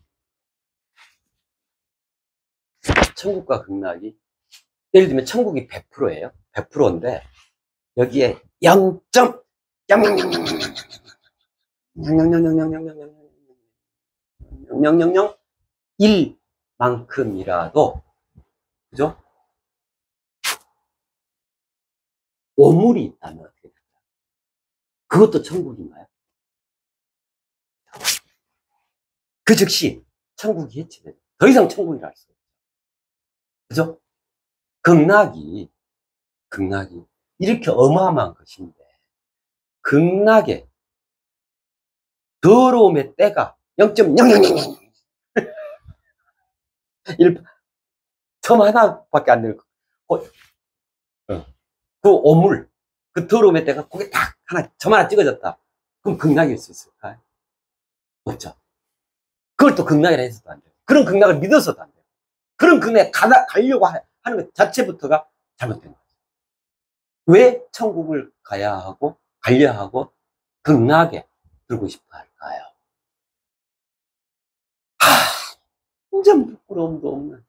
천국과 극락이, 예를 들면 천국이 100%예요. 100%인데, 여기에 0.1만큼이라도, 그죠? 오물이 있다면 어떻게 될까요? 그것도 천국인가요? 그 즉시 천국이 해체돼요. 더 이상 천국이라 할 수 없어요. 그죠? 극락이 이렇게 어마어마한 것인데, 극락의 더러움의 때가 0.00001점 하나밖에 안 되는 거. 그 오물, 그 더러움의 때가 거기 딱 하나, 점 하나 찍어졌다. 그럼 극락일 수 있을까요? 없죠. 그걸 또 극락이라 해서도 안 돼요. 그런 극락을 믿어서도 안 돼요. 그런 극락에 가려고 하는 것 자체부터가 잘못된 거예요. 왜 천국을 가야 하고, 가려 하고, 극락에 들고 싶어 할까요? 완전 부끄러움도 없는,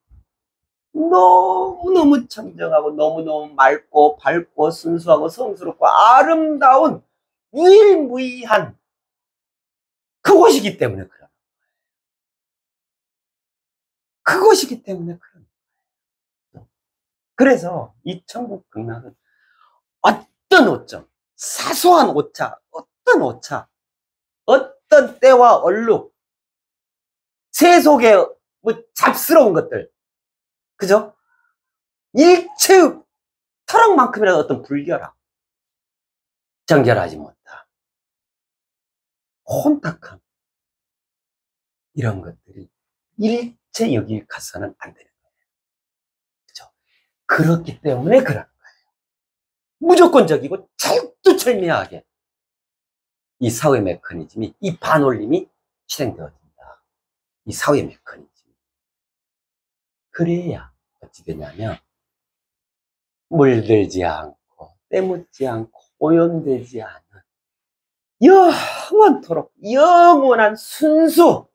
너무너무 청정하고, 너무너무 맑고, 밝고, 순수하고, 성스럽고, 아름다운, 유일무이한 그곳이기 때문에 그런, 그것이기 때문에 그런. 그래서 이 천국 극락은 어떤 오점, 사소한 오차, 어떤 오차, 어떤 때와 얼룩, 새 속에 뭐 잡스러운 것들, 그죠? 일체 터럭만큼이라도 어떤 불결함, 정결하지 못함, 혼탁함, 이런 것들이 일체 여기 가서는 안 되는 거예요. 그죠? 그렇기 때문에 그러는 거예요. 무조건적이고 철두철미하게 이 사회 메커니즘이, 이 반올림이 실행되어진다. 이 사회 메커니즘. 그래야 어찌 되냐면 물들지 않고 때묻지 않고 오염되지 않은 영원토록 영원한 순수,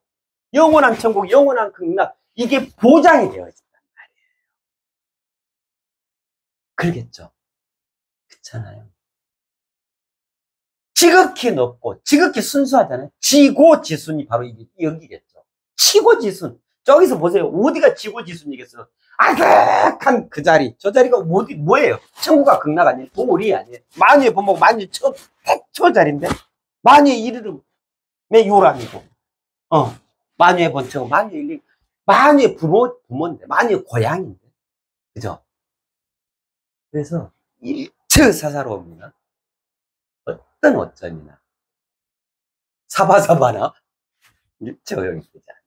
영원한 천국, 영원한 극락, 이게 보장이 되어진단 말이에요. 그러겠죠? 그렇잖아요. 지극히 높고 지극히 순수하잖아요. 지고지순이 바로 여기겠죠. 치고지순. 저기서 보세요. 어디가 지고지순이겠어? 아득한 그 자리. 저 자리가 어디 뭐예요? 천국과 극락 아니에요? 도리 아니에요? 만유의 본목, 만유의 태초 자리인데, 만유의 이름의 요람이고, 만유의 본처고, 만유의 일리, 만유의 부모인데, 만유의 고향인데, 그죠? 그래서 일체 사사로움이나 어떤 어쩌이나 사바사바나 일체 허용이 되지 않아요.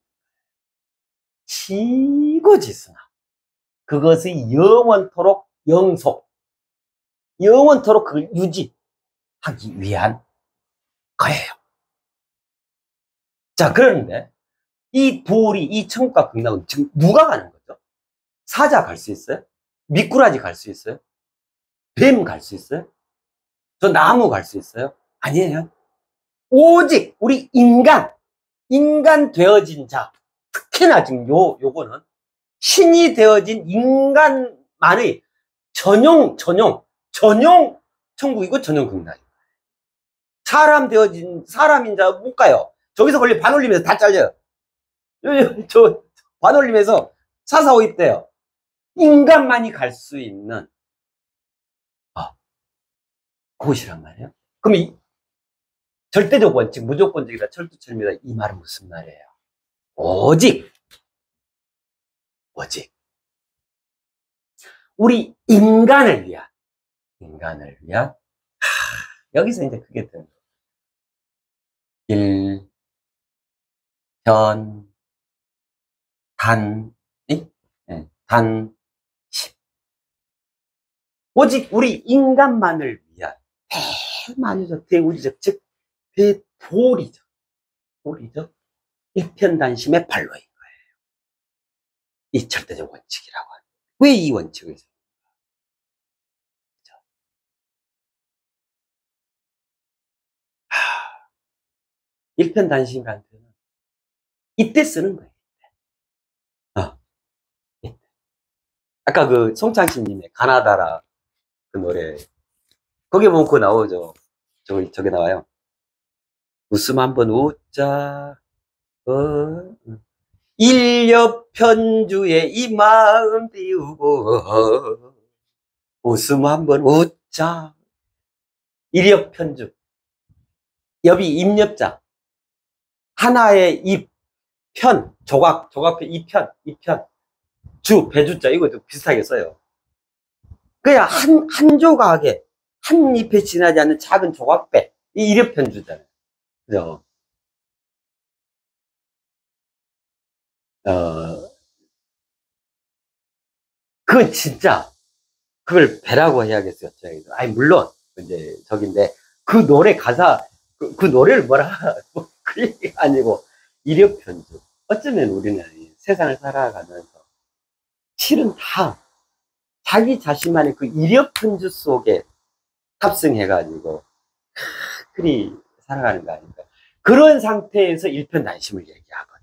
지고지순하, 그것의 영원토록 영속, 영원토록 그걸 유지하기 위한 거예요. 자, 그런데 이 도리, 이 천국과 극락은 지금 누가 가는 거죠? 사자 갈 수 있어요? 미꾸라지 갈 수 있어요? 뱀 갈 수 있어요? 저 나무 갈 수 있어요? 아니에요. 오직 우리 인간 되어진 자, 특히나 지금 요거는 신이 되어진 인간만의 전용 천국이고 전용 극락이에요. 사람인 자 못 가요. 저기서 걸리 반올림에서 다 잘려요. 저 반올림에서 사사오입돼요. 인간만이 갈 수 있는 곳이란 말이에요. 그럼 이 절대적 원칙, 무조건적이다, 철두철미다, 이 말은 무슨 말이에요? 오직 우리 인간을 위한 여기서 이제 그게 되는 거예요. 일, 현, 단, 단, 십. 오직 우리 인간만을 위한 대만유적, 대우주적, 즉 대도리적 일편단심의 발로인 거예요. 이 절대적 원칙이라고 하는. 왜 이 원칙을 써요? 일편단심이라는 표현은 이때 쓰는 거예요. 이때. 아까 그 송창식님의 가나다라 그 노래, 거기 보면 그거 나오죠. 저게 나와요. 웃음 한번 웃자. 일엽편주에 이 마음 띄우고 웃음 한번 웃자. 일엽편주. 엽이 입엽자. 하나의 잎, 조각편, 이편. 배주자. 이것도 비슷하게 써요. 그냥 한 조각에, 한 잎에 지나지 않는 작은 조각배. 이 일엽편주잖아요. 그죠? 그건 진짜, 그걸 배라고 해야겠어요. 아니, 물론, 이제, 저긴데, 그 노래 가사, 그 노래를 뭐, 그 얘기가 아니고, 일엽편주. 어쩌면 우리는 세상을 살아가면서, 실은 다, 자기 자신만의 그 일엽편주 속에 탑승해가지고, 그리 살아가는 거 아닙니까? 그런 상태에서 일편단심을 얘기하거든.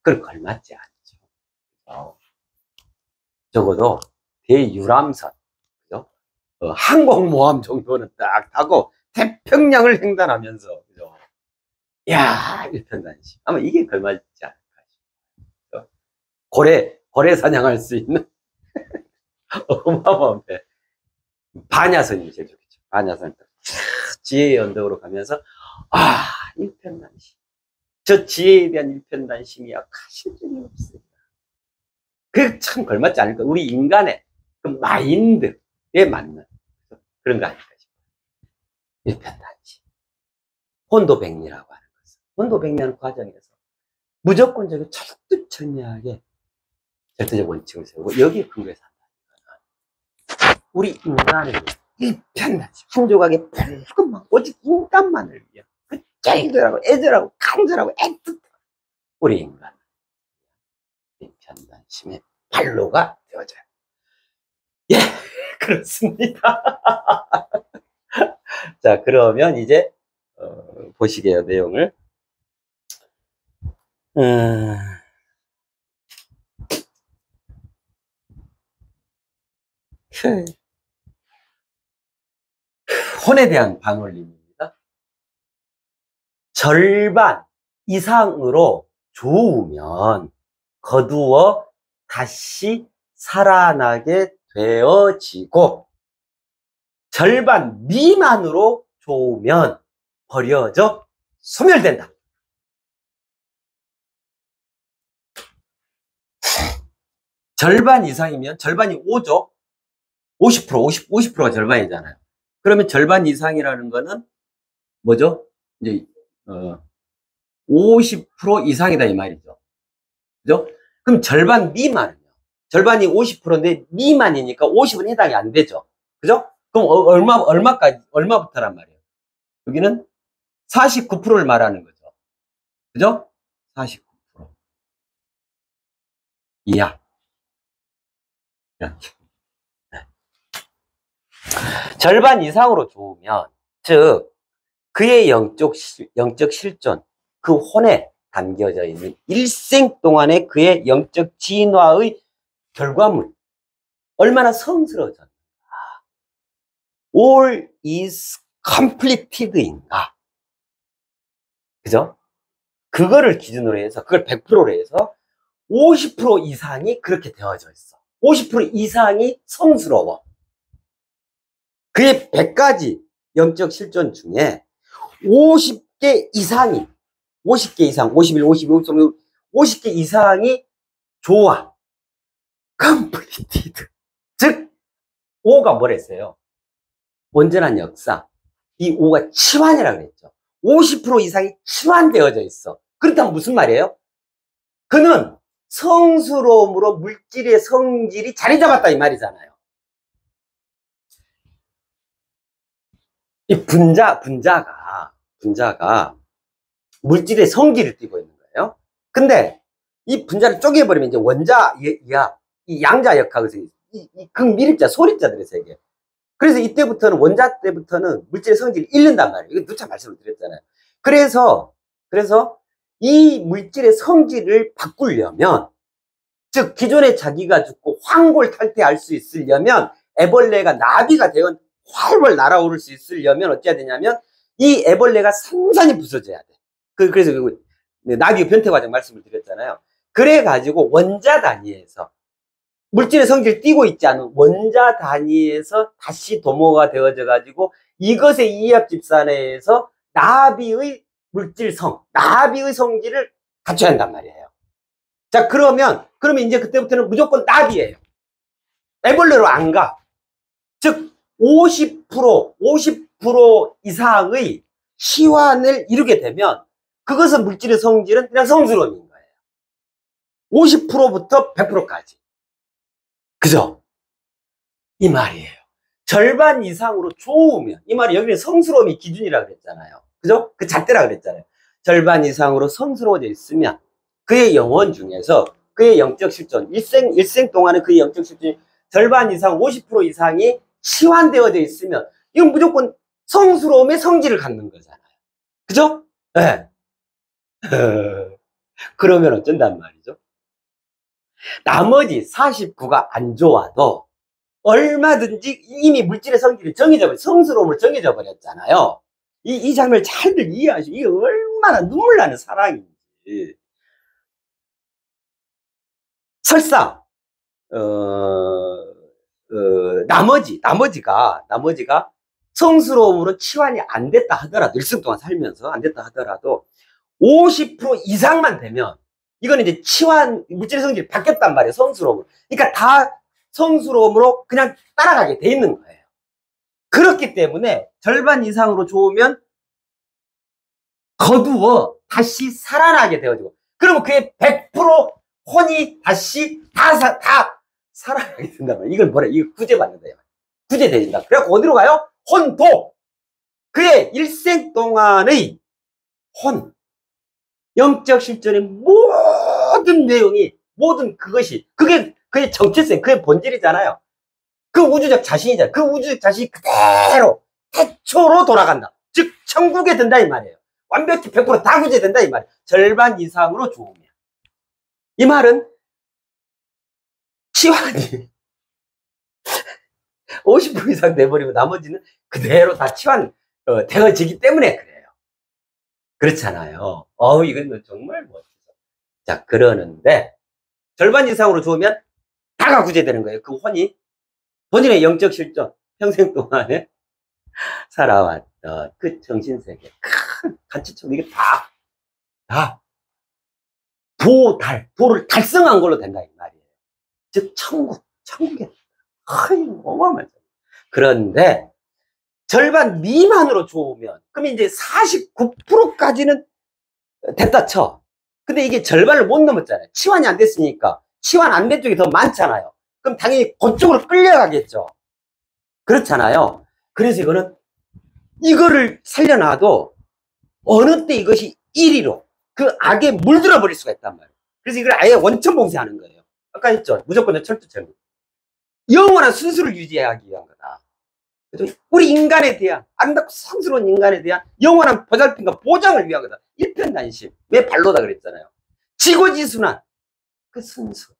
그걸 걸맞지 않죠. 적어도 대유람선, 그죠? 항공모함 정도는 딱 타고 태평양을 횡단하면서, 그죠? 야, 일편단심. 아마 이게 걸맞지 않을까 싶어요. 고래 사냥할 수 있는 어마어마한 배. 반야선이 제일 좋겠죠. 반야선을 지혜의 언덕으로 가면서, 아, 일편단심. 저 지혜에 대한 일편단심이 가실 적이 없어요. 그게 참 걸맞지 않을까? 우리 인간의 그 마인드에 맞는 그런 거 아닐까 싶어요. 일편단심. 혼도백리라고 하는 것은. 혼도백리하는 과정에서 무조건적으로 철두철미하게 절대적 원칙을 세우고 여기에 근거에 산다. 우리 인간의 일편단심. 한 조각의 붉은 오직 인간만을 위해 그 쟁이들하고 애절하고 간절하고 애틋한 우리 인간. 일편단심의 발로가 되어져요. 예, 그렇습니다. 자, 그러면 이제 보시게요, 내용을. 혼에 대한 반올림입니다. 절반 이상으로 좋으면 거두어 다시 살아나게 되어지고, 절반 미만으로 좋으면 버려져 소멸된다. 절반 이상이면 절반이 5죠. 50%가 절반이잖아요. 그러면 절반 이상이라는 거는 뭐죠? 이제 50% 이상이다 이 말이죠. 그죠? 그럼 절반 미만은요? 절반이 50%인데 미만이니까 50은 해당이 안 되죠. 그죠? 그럼 얼마부터란 말이에요? 여기는 49%를 말하는 거죠. 그죠? 49% 이하. 이렇게. 절반 이상으로 좋으면, 즉 그의 영적 실존, 그 혼에 담겨져 있는 일생 동안의 그의 영적 진화의 결과물, 얼마나 성스러워졌는가, all is completed인가, 그죠? 그거를 기준으로 해서, 그걸 100%로 해서 50% 이상이 그렇게 되어져 있어. 50% 이상이 성스러워. 그의 100가지 영적 실존 중에 50개 이상이, 50개 이상, 51, 52, 53, 50개 이상이 좋아. completed. 즉, 5가 뭐랬어요? 온전한 역사. 이 5가 치환이라고 그랬죠. 50% 이상이 치환되어져 있어. 그렇다면 무슨 말이에요? 그는 성스러움으로 물질의 성질이 자리 잡았다 이 말이잖아요. 이 분자가 물질의 성질을 띠고 있는 거예요. 근데 이 분자를 쪼개버리면 이제 원자 이하, 이 양자 역학에서 이 극밀입자, 소립자들의 세계. 그래서 이때부터는, 원자 때부터는 물질의 성질을 잃는단 말이에요. 이거 누차 말씀을 드렸잖아요. 그래서 이 물질의 성질을 바꾸려면, 즉 기존에 자기가 죽고 황골탈퇴할 수 있으려면, 애벌레가 나비가 되어 활활 날아오를 수 있으려면 어찌해야 되냐면, 이 애벌레가 산산이 부서져야 돼. 그래서 나비 변태 과정 말씀을 드렸잖아요. 그래가지고 원자 단위에서, 물질의 성질을 띠고 있지 않은 원자 단위에서 다시 도모가 되어져 가지고 이것의 이합집산에서 나비의 물질성, 나비의 성질을 갖춰야 한단 말이에요. 자, 그러면 이제 그때부터는 무조건 나비예요. 애벌레로 안 가. 즉 50% 이상의 시환을 이루게 되면 그것은 물질의 성질은 그냥 성스러움인 거예요. 50%부터 100%까지. 그죠? 이 말이에요. 절반 이상으로 좋으면, 이 말이 여기는 성스러움이 기준이라고 그랬잖아요. 그죠? 그 잣대라고 그랬잖아요. 절반 이상으로 성스러워져 있으면 그의 영혼 중에서 그의 영적 실존, 일생 동안의 그의 영적 실존이 절반 이상, 50% 이상이 시환되어져 있으면 이건 무조건 성스러움의 성질을 갖는 거잖아요. 그죠? 네. 그러면 어쩐단 말이죠? 나머지 49가 안 좋아도 얼마든지 이미 물질의 성질이 성스러움을 정해져 버렸잖아요. 이 장면을 잘들 이해하시고, 이게 얼마나 눈물 나는 사랑인지. 설사, 나머지가 성스러움으로 치환이 안 됐다 하더라도, 일생 동안 살면서 안 됐다 하더라도 50% 이상만 되면 이거는 이제 치환, 물질 성질이 바뀌었단 말이에요. 성스러움으로. 그러니까 다 성스러움으로 그냥 따라가게 돼 있는 거예요. 그렇기 때문에 절반 이상으로 좋으면 거두어 다시 살아나게 되어지고, 그러면 그의 100% 혼이 다시 다 살아나게 된단 말이에요. 이걸 뭐래? 이거 구제받는다. 구제되진다. 그래갖고 어디로 가요? 혼도. 그의 일생 동안의 혼, 영적 실존의 모든 내용이, 모든 그것이, 그게 그의 정체성, 그의 본질이잖아요. 그 우주적 자신이잖아요. 그 우주적 자신이 그대로 태초로 돌아간다. 즉 천국에 든다 이 말이에요. 완벽히 100%다 구제된다 이 말이에요. 절반 이상으로 좋으면. 이 말은 치환이 50% 이상 돼버리면 나머지는 그대로 다 치환 되어지기 때문에 그래요. 그렇잖아요. 이건 정말 멋지죠. 자, 그러는데 절반 이상으로 좋으면 다가 구제되는 거예요. 그 혼이 본인의 영적 실존, 평생 동안에 살아왔던 그 정신세계, 큰 가치처럼 이게 다 도를 달성한 걸로 된다 이 말이에요. 즉 천국에 어마어마하죠. 그런데 절반 미만으로 좋으면, 그럼 이제 49%까지는 됐다 쳐. 근데 이게 절반을 못 넘었잖아요. 치환이 안 됐으니까. 치환 안 된 쪽이 더 많잖아요. 그럼 당연히 그쪽으로 끌려가겠죠. 그렇잖아요. 그래서 이거를 살려놔도 어느 때 이것이 1위로 그 악에 물들어 버릴 수가 있단 말이에요. 그래서 이걸 아예 원천 봉쇄하는 거예요. 아까 했죠. 무조건 철두철미. 영원한 순수를 유지하기 위한 거다. 우리 인간에 대한, 아름답고 성스러운 인간에 대한 영원한 보살핌과 보장을 위한 거다. 일편단심의 발로다 그랬잖아요. 지고지순한 그 순수,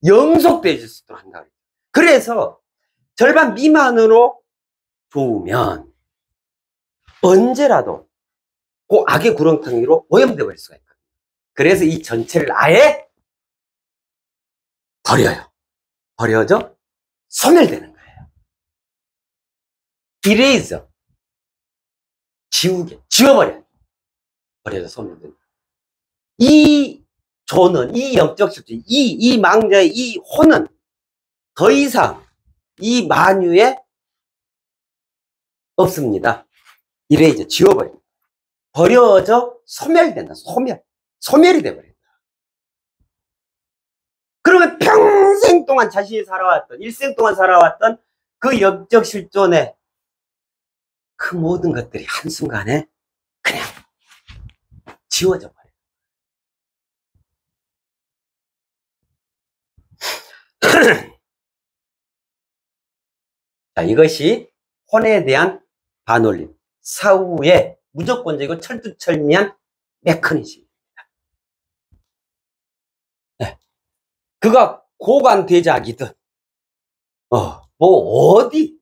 영속되어질 수 있도록 한다. 그래서 절반 미만으로 좋으면 언제라도 그 악의 구렁텅이로 오염되어 버릴 수가 있거든요. 그래서 이 전체를 아예 버려져 소멸되는 거예요. 이레이저, 지워버려져 소멸된다. 이 조는, 이 영적 실존, 이 망자의 이 혼은 더 이상 이 만유에 없습니다. 이레이저, 지워버립니다. 버려져 소멸된다. 소멸이 돼버린다. 그러면 평생 동안 자신이 살아왔던, 일생 동안 살아왔던 그 영적 실존의 그 모든 것들이 한순간에 그냥 지워져 버려요. 자, 이것이 혼에 대한 반올림, 사후의 무조건적이고 철두철미한 메커니즘입니다. 네. 그가 고관대작이든, 어디,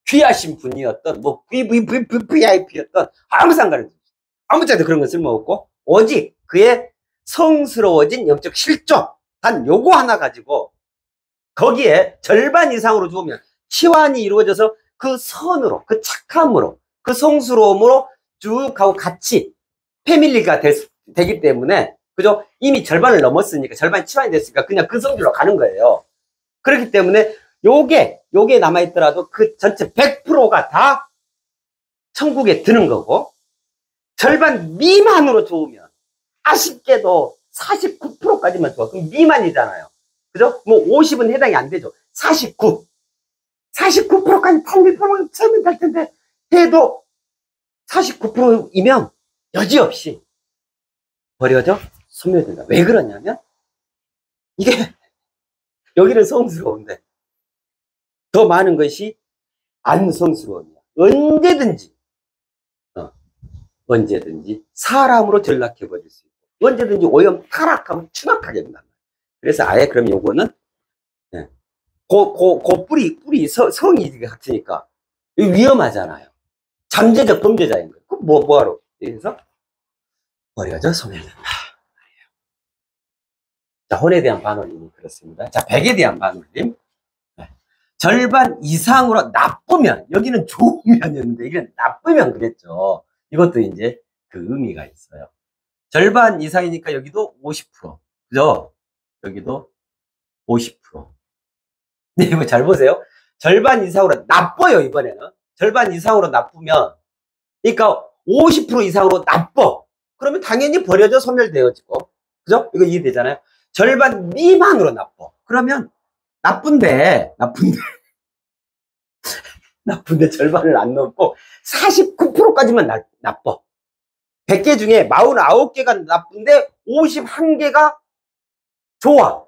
귀하신 분이었던, VVIP였던, 아무 상관없어요. 아무 자도 그런 건 쓸모없고, 오직 그의 성스러워진 영적 실존, 단 요거 하나 가지고, 거기에 절반 이상으로 주면 치환이 이루어져서 그 선으로, 그 착함으로, 그 성스러움으로 쭉 하고 같이 패밀리가 되기 때문에, 그죠? 이미 절반을 넘었으니까, 절반이 치환이 됐으니까 그냥 그 성질로 가는 거예요. 그렇기 때문에 요게 남아있더라도 그 전체 100%가 다 천국에 드는 거고, 절반 미만으로 좋으면 아쉽게도 49%까지만 좋아. 그럼 미만이잖아요. 그죠? 뭐 50은 해당이 안 되죠. 49%까지 탄비표만 채면 될 텐데 해도 49%이면 여지없이 버려져 소멸된다. 왜 그러냐면 이게 여기는 성스러운데 더 많은 것이 안 성스러움이야. 언제든지 사람으로 전락해버릴 수 있고, 언제든지 오염 타락하면 추락하게 된단 말이야. 그래서 아예 그럼 요거는 뿌리 성이 같으니까 위험하잖아요. 잠재적 범죄자인 거예요. 그럼 뭐하러? 그래서 버려져 소멸된다. 자, 혼에 대한 반올림이 그렇습니다. 자, 백에 대한 반올림. 절반 이상으로 나쁘면, 여기는 좋으면이었는데, 여기는 나쁘면 그랬죠. 이것도 이제 그 의미가 있어요. 절반 이상이니까 여기도 50%. 그죠? 여기도 50%. 네, 이거 잘 보세요. 절반 이상으로 나빠요, 이번에는. 절반 이상으로 나쁘면, 그러니까 50% 이상으로 나빠. 그러면 당연히 버려져 소멸되어지고. 그죠? 이거 이해되잖아요? 절반 미만으로 나빠. 그러면 나쁜데 절반을 안 넘고 49%까지만 나빠. 100개 중에 49개가 나쁜데 51개가 좋아.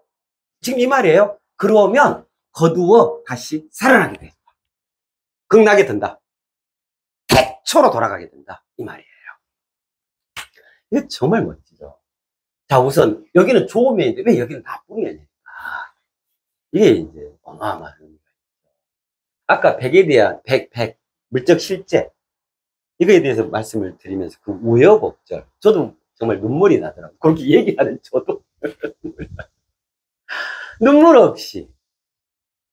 지금 이 말이에요. 그러면 거두어 다시 살아나게 돼. 극락에 든다. 태초로 돌아가게 된다. 이 말이에요. 이게 정말 멋지죠. 자, 우선 여기는 좋은 면인데 왜 여기는 나쁜 면일까? 이게 이제 어마어마한 의미가 있죠. 아까 100에 대한 100, 물적 실제 이거에 대해서 말씀을 드리면서 그 우여곡절 저도 정말 눈물이 나더라고요. 그렇게 얘기하는 저도 눈물 없이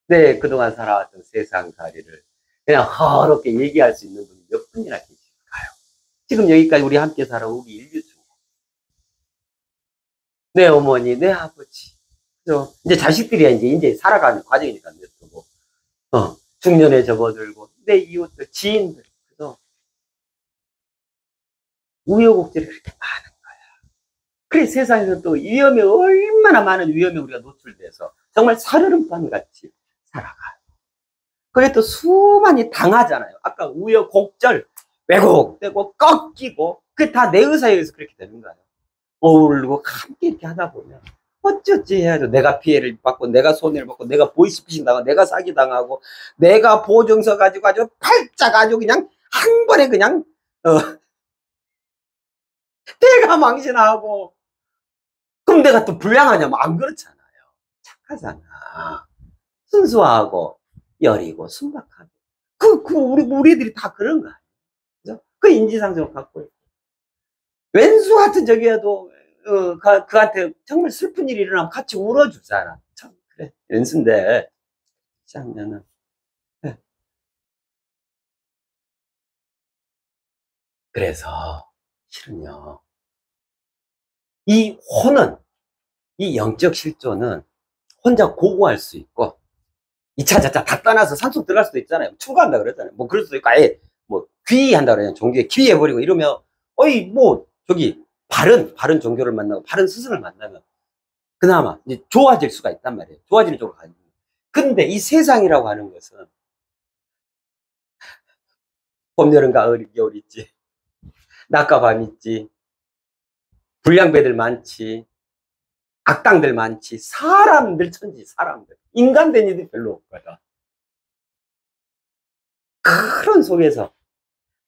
네, 그동안 살아왔던 세상살이를 그냥 허럽게 얘기할 수 있는 분이 몇 분이나 계실까요? 지금 여기까지 우리 함께 살아온 우리 인류 중에 내 어머니, 내 아버지, 그죠? 이제 자식들이야 이제 살아가는 과정이니까 냅두고 중년에 접어들고 내 이웃들, 지인들, 그죠? 우여곡절이 그렇게 많은 거야. 그래 세상에서 또 위험에 얼마나 많은 위험에 우리가 노출돼서 정말 살얼음판 같이 살아가요. 그게 또 수많이 당하잖아요. 아까 우여곡절, 왜곡되고 꺾이고 그게 다 내 의사에 의해서 그렇게 되는 거예요. 어울리고 함께 이렇게 하다 보면 어쩌지 해야죠. 내가 피해를 받고 내가 손해를 받고 내가 보이스피싱 당하고 내가 사기 당하고 내가 보증서 가지고 아주 팔짝 아주 그냥 한 번에 그냥 내가 망신하고 그럼 내가 또 불량하냐면 안 그렇잖아요. 착하잖아. 순수하고 여리고 순박하고 우리 애들이 다 그런 거 아니에요. 그죠? 그 인지상정을 갖고 있고 왼수 같은 적이어도 그한테 정말 슬픈 일이 일어나면 같이 울어주잖아. 참 그래 왼수인데 장면은 네. 그래서 실은요 이 혼은 이 영적 실존은 혼자 고고할 수 있고 2차 자차 다 떠나서 산속 들어갈 수도 있잖아요. 추구한다 그랬잖아요. 뭐 그럴 수도 있고 아예 뭐 귀의한다 그러냐 종교에 귀의해버리고 이러면 어이 뭐 저기 바른 종교를 만나고 바른 스승을 만나면 그나마 이제 좋아질 수가 있단 말이에요. 좋아지는 쪽으로 가는 거예요. 근데 이 세상이라고 하는 것은 봄, 여름, 가을, 겨울 있지. 낮과 밤 있지. 불량배들 많지. 악당들 많지. 사람들 천지 사람들. 인간 된 일이 별로 없거든. 그런 속에서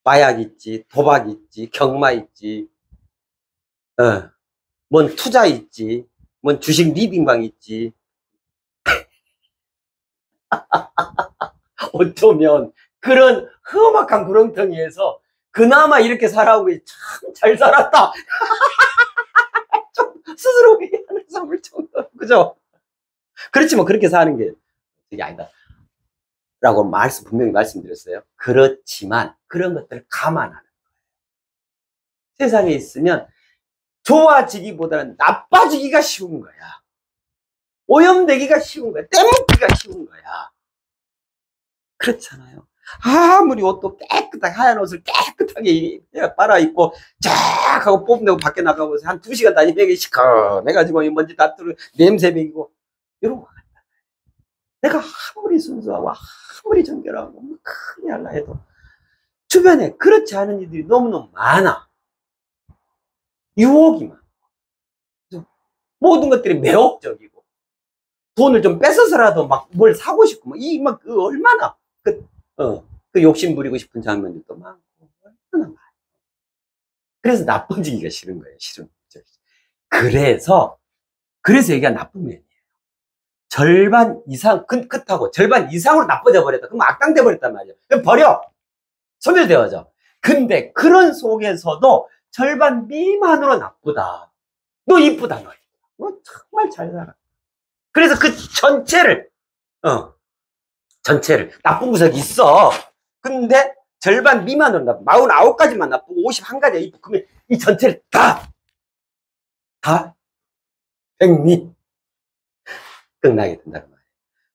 마약 있지. 도박 있지. 경마 있지. 뭔 투자 있지. 뭔 주식 리딩방 있지. 어쩌면 그런 험악한 구렁텅이에서 그나마 이렇게 살아오고 참 잘 살았다. 좀 스스로 회의하는 삶을 정도. 그죠? 그렇지만 그렇게 사는 게 되게 아니다. 라고 분명히 말씀드렸어요. 그렇지만 그런 것들을 감안하는 거예요. 세상에 있으면 좋아지기보다는 나빠지기가 쉬운 거야. 오염되기가 쉬운 거야. 떼먹기가 쉬운 거야. 그렇잖아요. 아무리 옷도 깨끗하게 하얀 옷을 깨끗하게 빨아 입고 쫙 하고 뽐내고 밖에 나가고 한 2시간 다니면 시커매가지고 먼지 다 뚫고 냄새 배기고 이런 거 같다. 내가 아무리 순수하고 아무리 정결하고 큰일 할라 해도 주변에 그렇지 않은 이들이 너무너무 많아. 유혹이 많고 모든 것들이 매혹적이고 돈을 좀 뺏어서라도 막 뭘 사고 싶고 그 얼마나 그 욕심 부리고 싶은 장면들도 많고 얼마나 많아. 그래서 나빠지기가 싫은 거예요. 싫은. 그래서 얘기가 나쁜 면이에요. 절반 이상 끝하고 절반 이상으로 나빠져 버렸다. 그럼 악당 돼 버렸단 말이에요. 그럼 버려. 소멸되어져. 근데 그런 속에서도 절반 미만으로 나쁘다. 너 이쁘다 너. 너 정말 잘 살아. 그래서 그 전체를 전체를. 나쁜 구석이 있어. 근데 절반 미만으로 나쁘고 49가지만 나쁘고 51가지가 이쁘고 그러면 이 전체를 다 백미 끝나게 된다는 말이에요.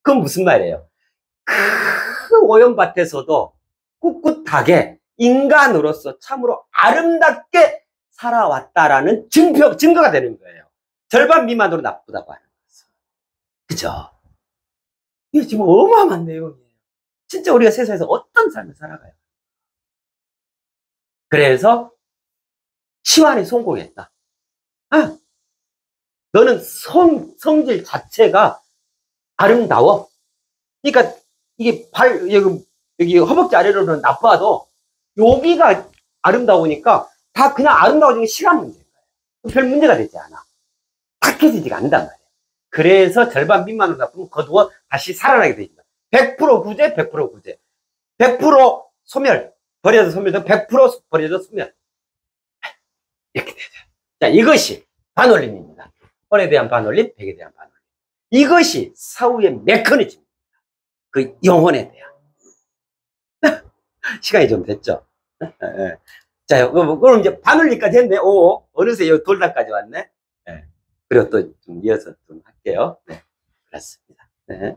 그건 무슨 말이에요? 큰 오염밭에서도 꿋꿋하게 인간으로서 참으로 아름답게 살아왔다라는 증거가 되는 거예요. 절반 미만으로 나쁘다고 하는 거죠. 그죠? 이게 지금 어마어마한 내용이에요. 진짜 우리가 세상에서 어떤 삶을 살아가요? 그래서 치환에 성공했다. 아, 너는 성질 자체가 아름다워. 그러니까 이게 여기 허벅지 아래로는 나빠도 여기가 아름다우니까 다 그냥 아름다워지는 게 시간 문제인 거예요. 별 문제가 되지 않아. 탁해지지가 않는단 말이에요. 그래서 절반 미만으로 나쁘면 거두어 다시 살아나게 되지. 100% 구제, 100% 구제. 100% 소멸. 버려져 소멸도 100% 버려져 소멸. 이렇게 되죠. 자, 이것이 반올림입니다. 혼에 대한 반올림, 백에 대한 반올림. 이것이 사후의 메커니즘입니다. 그 영혼에 대한. 시간이 좀 됐죠? 자, 그럼 이제 반올림까지 했네. 오, 어느새 요 돌담까지 왔네. 네. 그리고 또 좀 이어서 좀 할게요. 네. 그렇습니다. 네.